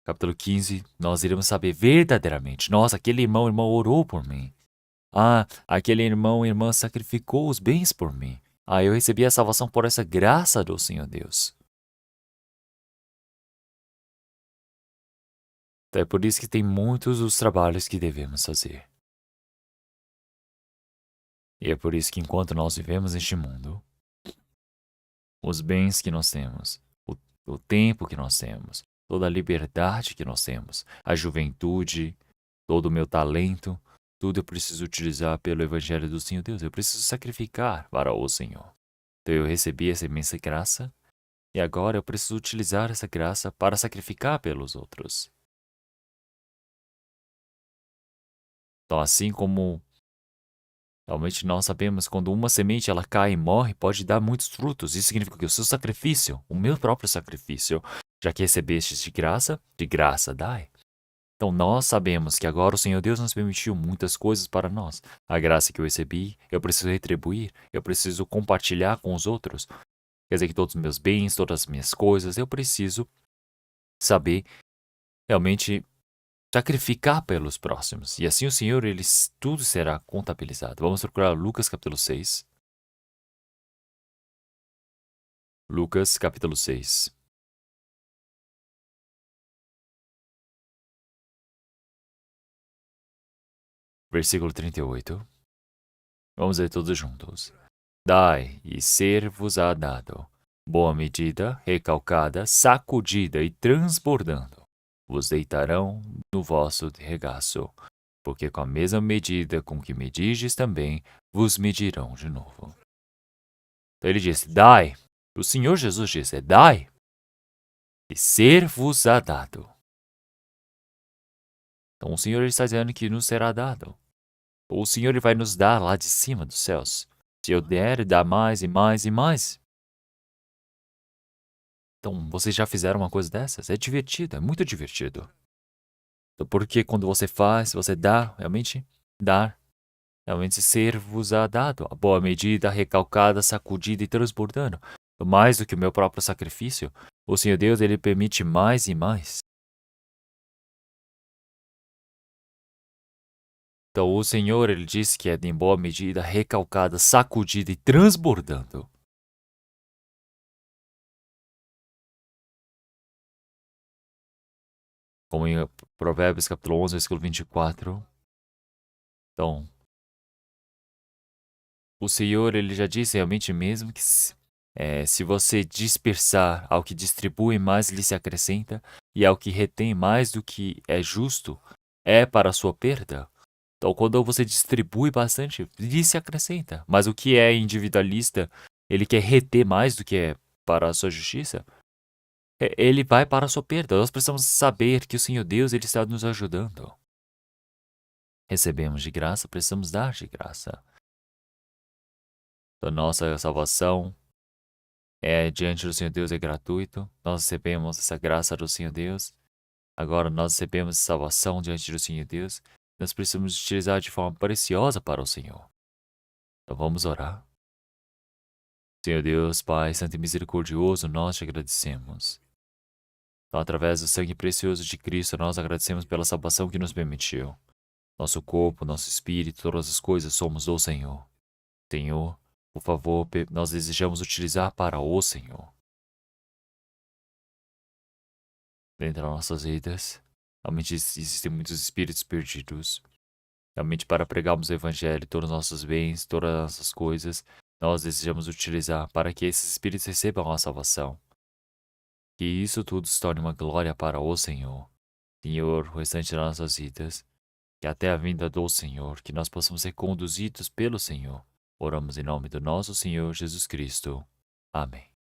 capítulo 15, nós iremos saber verdadeiramente. Nossa, aquele irmão, irmã orou por mim. Ah, aquele irmão, irmã sacrificou os bens por mim. Ah, eu recebi a salvação por essa graça do Senhor Deus. Então é por isso que tem muitos os trabalhos que devemos fazer. E é por isso que enquanto nós vivemos neste mundo, os bens que nós temos, o tempo que nós temos, toda a liberdade que nós temos, a juventude, todo o meu talento, tudo eu preciso utilizar pelo Evangelho do Senhor Deus. Eu preciso sacrificar para o Senhor. Então eu recebi essa imensa graça e agora eu preciso utilizar essa graça para sacrificar pelos outros. Então, assim como realmente nós sabemos quando uma semente ela cai e morre, pode dar muitos frutos. Isso significa que o seu sacrifício, o meu próprio sacrifício, já que recebestes de graça dai. Então nós sabemos que agora o Senhor Deus nos permitiu muitas coisas para nós. A graça que eu recebi, eu preciso retribuir, eu preciso compartilhar com os outros. Quer dizer que todos os meus bens, todas as minhas coisas, eu preciso saber realmente sacrificar pelos próximos. E assim o Senhor, tudo será contabilizado. Vamos procurar Lucas capítulo 6. Lucas, capítulo 6. Versículo 38. Vamos ler todos juntos. Dai, e ser-vos-á dado. Boa medida, recalcada, sacudida e transbordando, vos deitarão no vosso regaço, porque com a mesma medida com que medirdes também, vos medirão de novo. Então ele disse, dai. O Senhor Jesus disse, dai, e ser-vos-á dado. Então o Senhor está dizendo que nos será dado. O Senhor ele vai nos dar lá de cima dos céus. Se eu der, dá mais e mais e mais. Então, vocês já fizeram uma coisa dessas? É divertido, é muito divertido. Então, porque quando você faz, você dá, realmente, dar, realmente ser-vos-á dado. A boa medida, recalcada, sacudida e transbordando. Mais do que o meu próprio sacrifício, o Senhor Deus, ele permite mais e mais. Então, o Senhor, ele diz que é em boa medida, recalcada, sacudida e transbordando. Como em Provérbios capítulo 11, versículo 24. Então, o Senhor, ele já disse realmente mesmo que se você dispersar ao que distribui, mais lhe se acrescenta, e ao que retém mais do que é justo, é para a sua perda. Então, quando você distribui bastante, lhe se acrescenta. Mas o que é individualista, ele quer reter mais do que é para a sua justiça, ele vai para a sua perda. Nós precisamos saber que o Senhor Deus, ele está nos ajudando. Recebemos de graça, precisamos dar de graça. A nossa salvação diante do Senhor Deus é gratuito. Nós recebemos essa graça do Senhor Deus. Agora nós recebemos salvação diante do Senhor Deus. Nós precisamos utilizar de forma preciosa para o Senhor. Então vamos orar. Senhor Deus, Pai Santo e Misericordioso, nós te agradecemos. Então, através do sangue precioso de Cristo, nós agradecemos pela salvação que nos permitiu. Nosso corpo, nosso espírito, todas as coisas somos do Senhor. Senhor, por favor, nós desejamos utilizar para o Senhor. Dentro das nossas vidas, realmente existem muitos espíritos perdidos. Realmente, para pregarmos o Evangelho, todos os nossos bens, todas as nossas coisas, nós desejamos utilizar para que esses espíritos recebam a salvação. Que isso tudo se torne uma glória para o Senhor. Senhor, o restante das nossas vidas, que até a vinda do Senhor, que nós possamos ser conduzidos pelo Senhor. Oramos em nome do nosso Senhor Jesus Cristo. Amém.